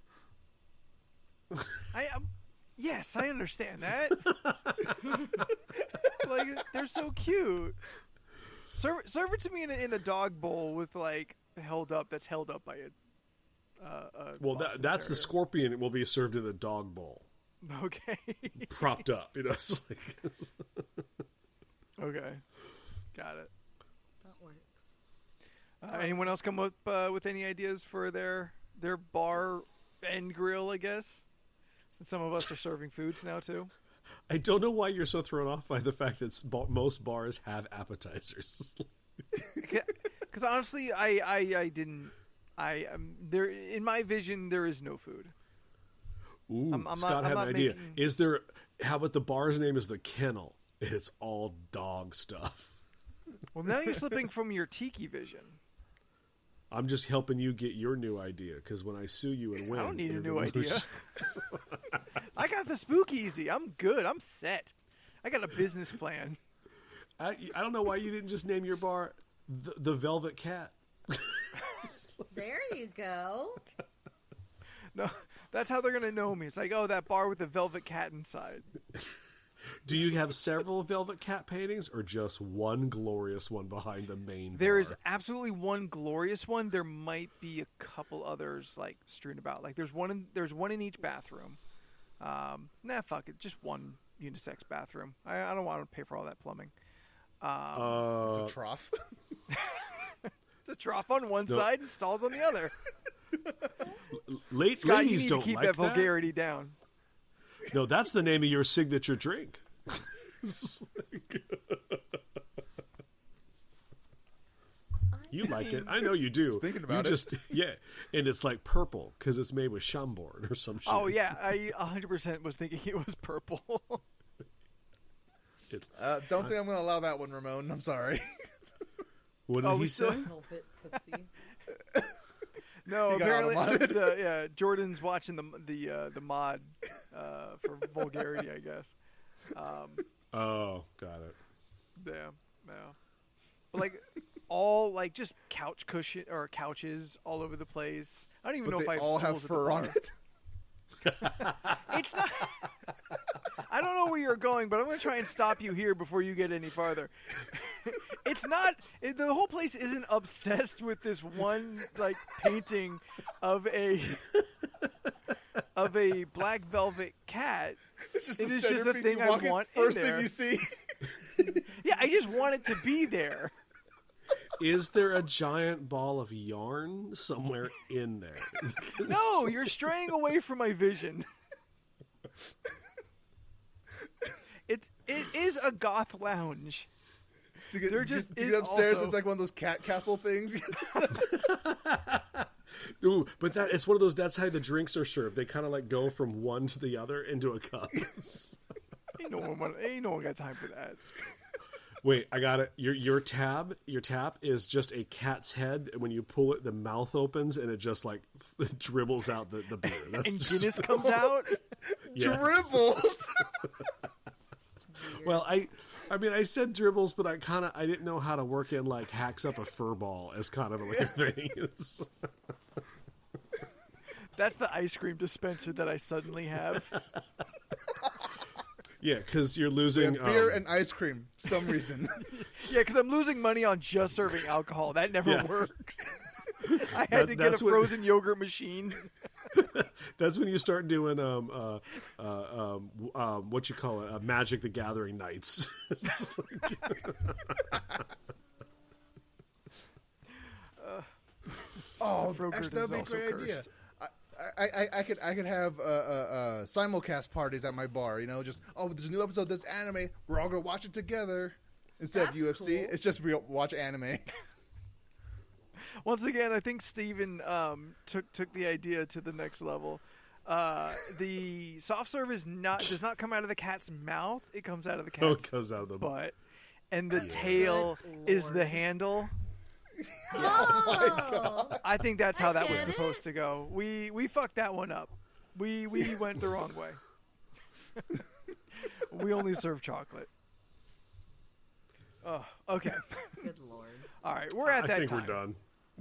Yes, I understand that. Like, they're so cute. Serve it to me in a dog bowl with like held up by a Well, Boston that's the Terrier. scorpion. It will be served in a dog bowl, Okay. propped up. You know, it's like, Okay. Got it. That works. Anyone else come up with any ideas for their bar and grill, I guess? Since some of us are serving foods now, too. I don't know why you're so thrown off by the fact that most bars have appetizers. Because honestly, I didn't... there in my vision, there is no food. Ooh, I'm Scott not- had I'm an not idea. making- Is there? How about the bar's name is the Kennel? It's all dog stuff. Well, now you're slipping from your tiki vision. I'm just helping you get your new idea because when I sue you and win, I don't need a you're new gonna idea. lose. I got the spook easy. I'm good. I'm set. I got a business plan. I don't know why you didn't just name your bar the Velvet Cat. There you go. No, that's how they're gonna know me. It's like, oh, that bar with the velvet cat inside. Do you have several Velvet Cat paintings or just one glorious one behind the main There bar? is absolutely one glorious one. There might be a couple others like strewn about. Like there's one in each bathroom. Fuck it, just one unisex bathroom. I don't want to pay for all that plumbing. It's a trough. It's a trough on one side and stalls on the other. Scott, Scott, you ladies need don't to keep like that vulgarity down. No, that's the name of your signature drink. You like it. I know you do. Just thinking about you it. Yeah, and it's like purple because it's made with Chambord or some shit. Oh yeah, I 100% was thinking it was purple. It's, Don't think I'm going to allow that one, Ramon. I'm sorry. what did Oh, he we say? still- Velvet pussy. No, You got apparently auto-modded. Jordan's watching the mod for vulgarity, I guess. Oh, got it. Yeah. But like all like just couches all over the place. I don't even know But if I they have all have stools at the fur on bar. it. It's not. I don't know where you're going, but I'm going to try and stop you here before you get any farther. It's not. The whole place isn't obsessed with this one like painting of a black velvet cat. It's just It the is just the centerpiece. thing You I walk in, want in first there. thing you see. Yeah, I just want it to be there. Is there a giant ball of yarn somewhere in there? No, you're straying away from my vision. It is a goth lounge. To get, There just to is get upstairs, also- it's like one of those cat castle things. Ooh, but it's one of those. That's how the drinks are served. They kind of like go from one to the other into a cup. Ain't no one got time for that. Wait, I got it. Your tap is just a cat's head, and when you pull it, the mouth opens and it just like dribbles out the beer. That's And just- Guinness comes out. Yes. Dribbles. Well, I mean, I said dribbles, but I didn't know how to work in like hacks up a fur ball as kind of like a thing. That's the ice cream dispenser that I suddenly have. Yeah, because you're We losing have beer and ice cream. Some reason. Yeah, because I'm losing money on just serving alcohol. That never Yeah. works. I had to get a that's what- frozen yogurt machine. That's when you start doing what you call it, Magic the Gathering nights. Oh, Frogurt actually, that would be a is also great idea. cursed. I could have simulcast parties at my bar. You know, just there's a new episode of this anime. We're all gonna watch it together instead of That's UFC. cool. It's just we watch anime. Once again, I think Steven took the idea to the next level. The soft serve does not come out of the cat's mouth. It comes out of the Oh, cat's it comes out of the butt, and the tail Good is the lord. handle. Oh, I think that's how that was get it. supposed to go. We fucked that one up. We went the wrong way. We only serve chocolate. Oh, okay. good lord. All right, we're at that I think time. we're done.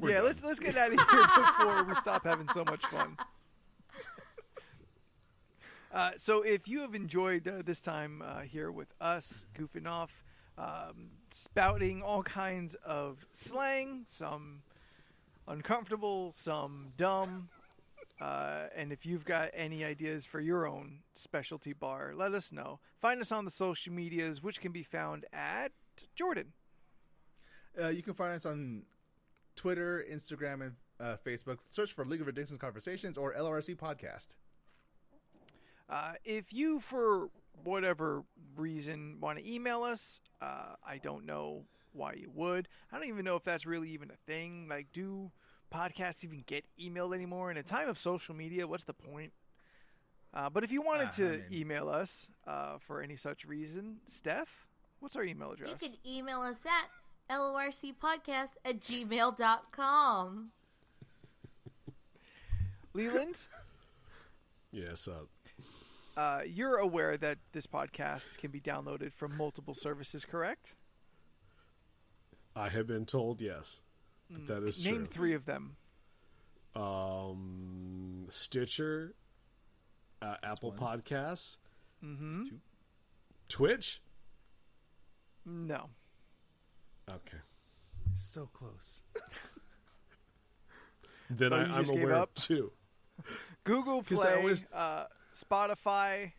Yeah, let's get out of here before we stop having so much fun. So if you have enjoyed this time here with us goofing off, spouting all kinds of slang, some uncomfortable, some dumb, and if you've got any ideas for your own specialty bar, let us know. Find us on the social medias, which can be found at Jordan. You can find us on Twitter, Instagram, and Facebook. Search for League of Ridiculous Conversations or LRC Podcast. If you, for whatever reason, want to email us, I don't know why you would. I don't even know if that's really even a thing. Like, do podcasts even get emailed anymore? In a time of social media, what's the point? But if you wanted to email us for any such reason, Steph, what's our email address? You can email us at lorcpodcast@gmail.com. Leland, Yes. you're aware that this podcast can be downloaded from multiple services, correct? I have been told yes. That is Name true. 3 of them. Stitcher, Apple one. Podcasts, Mm-hmm. Twitch. No. Okay. So close. Then Oh, you I'm just gave aware up? of 2. Google 'Cause Play, I always- Spotify.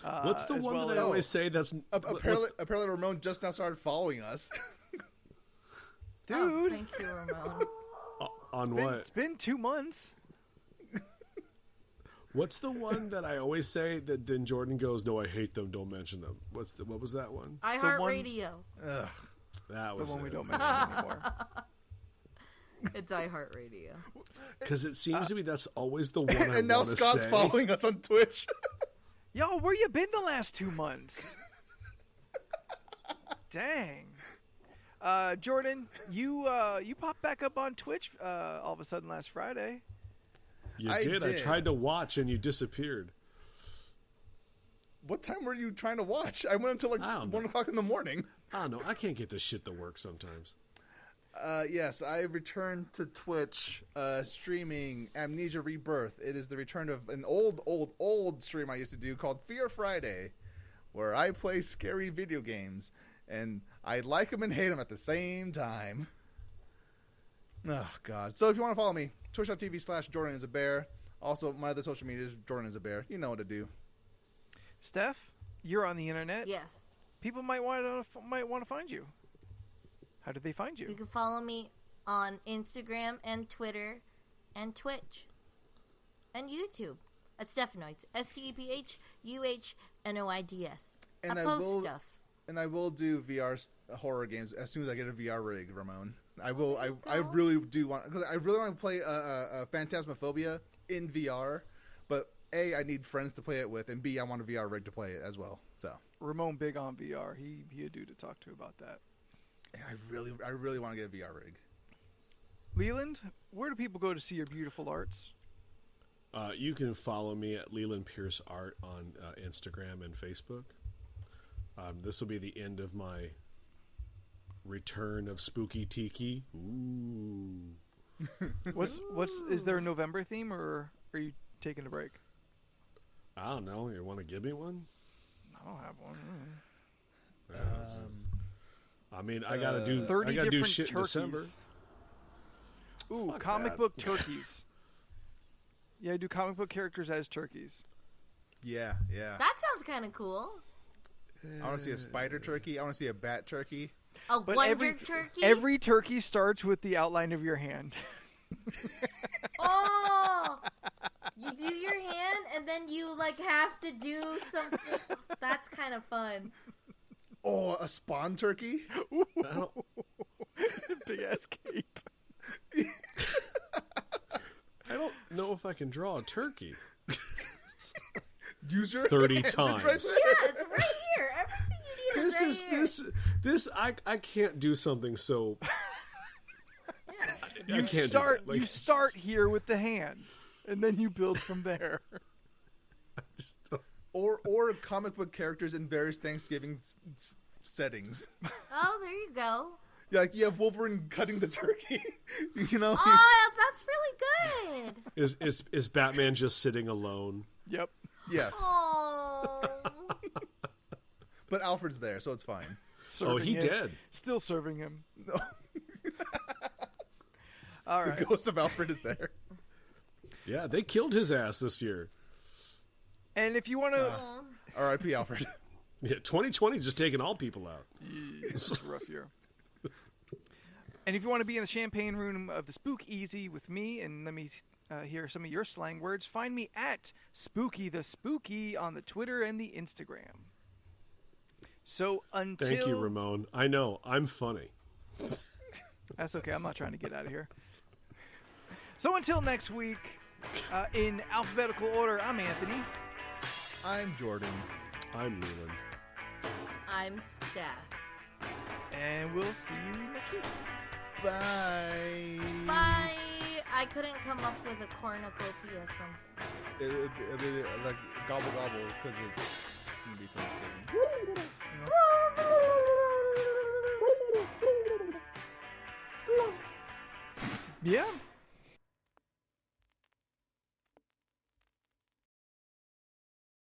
What's the as one well that I as- always say that's Apparently, Ramon just now started following us. Dude, Oh, thank you, Ramon. on it's what? been 2 months. What's the one that I always say that then Jordan goes, "No, I hate them. Don't mention them." What was that one? iHeartRadio. Ugh. That The was one we it. don't mention anymore. It's iHeartRadio. Because it seems to me that's always the one I And now wanna Scott's say. following us on Twitch. Yo, where you been the last 2 months? Dang. Jordan, you popped back up on Twitch all of a sudden last Friday. You I did. I did. tried to watch and you disappeared. What time were you trying to watch? I went until like I don't 1 know. o'clock in the morning. I don't know. I can't get this shit to work sometimes. Yes, I returned to Twitch, streaming Amnesia Rebirth. It is the return of an old stream I used to do called Fear Friday, where I play scary video games, and I like them and hate them at the same time. Oh, God. So if you want to follow me, twitch.tv/JordanIsABear. Also, my other social media is Jordan is a Bear. You know what to do. Steph, you're on the internet. Yes. People might want to find you. How do they find you? You can follow me on Instagram and Twitter and Twitch and YouTube at Stephanoids. STEPHUHNOIDS. And I I post will- stuff. And I will do VR horror games as soon as I get a VR rig, Ramon. I will. I go. really do want, because I really want to play Phantasmophobia in VR. But A, I need friends to play it with, and B, I want a VR rig to play it as well. So Ramon big on VR. He a dude to talk to about that. I really want to get a VR rig. Leland, where do people go to see your beautiful arts? You can follow me at Leland Pierce Art on Instagram and Facebook. This will be the end of my return of Spooky Tiki. Ooh. What's is there a November theme, or are you taking a break? I don't know. You want to give me one? I don't have one. I mean, I gotta do. 30 I gotta do different shit in turkeys. December. Ooh, Fuck comic that. book turkeys. Yeah, do comic book characters as turkeys. Yeah. That sounds kind of cool. I want to see a spider turkey. I want to see a bat turkey. A But wonder turkey. Every turkey starts with the outline of your hand. Oh, you do your hand, and then you like have to do some. That's kind of fun. Oh, a spawn turkey. Big ass cape. I don't know if I can draw a turkey. Use your 30 hand. It's times. right Yeah, there. it's right here. Everything you need This is right is here. this I can't do something so. I can't do Start. that. Like, You start here with the hand, and then you build from there. just don't- Or comic book characters in various Thanksgiving settings. Oh, there you go. Yeah, like you have Wolverine cutting the turkey. You know. Oh, that's really good. Is Batman just sitting alone? Yep. Yes, Oh. but Alfred's there, so it's fine. Oh, Serving he him. dead. Still serving him. No, All the right. ghost of Alfred is there. Yeah, they killed his ass this year. And if you want to, R.I.P. Alfred. Yeah, 2020 just taking all people out. it's a rough year. And if you want to be in the champagne room of the Spook Easy with me, and let me hear some of your slang words, find me at Spooky the Spooky on the Twitter and the Instagram. So until Thank you, Ramon. I know I'm funny. That's okay. I'm not trying to get out of here. So until next week, in alphabetical order, I'm Anthony. I'm Jordan. I'm Leland. I'm Steph. And we'll see you next week. Bye. Bye. I couldn't come up with a cornucopia something. It'll be like gobble gobble because it's gonna be Thanksgiving. You know? Yeah.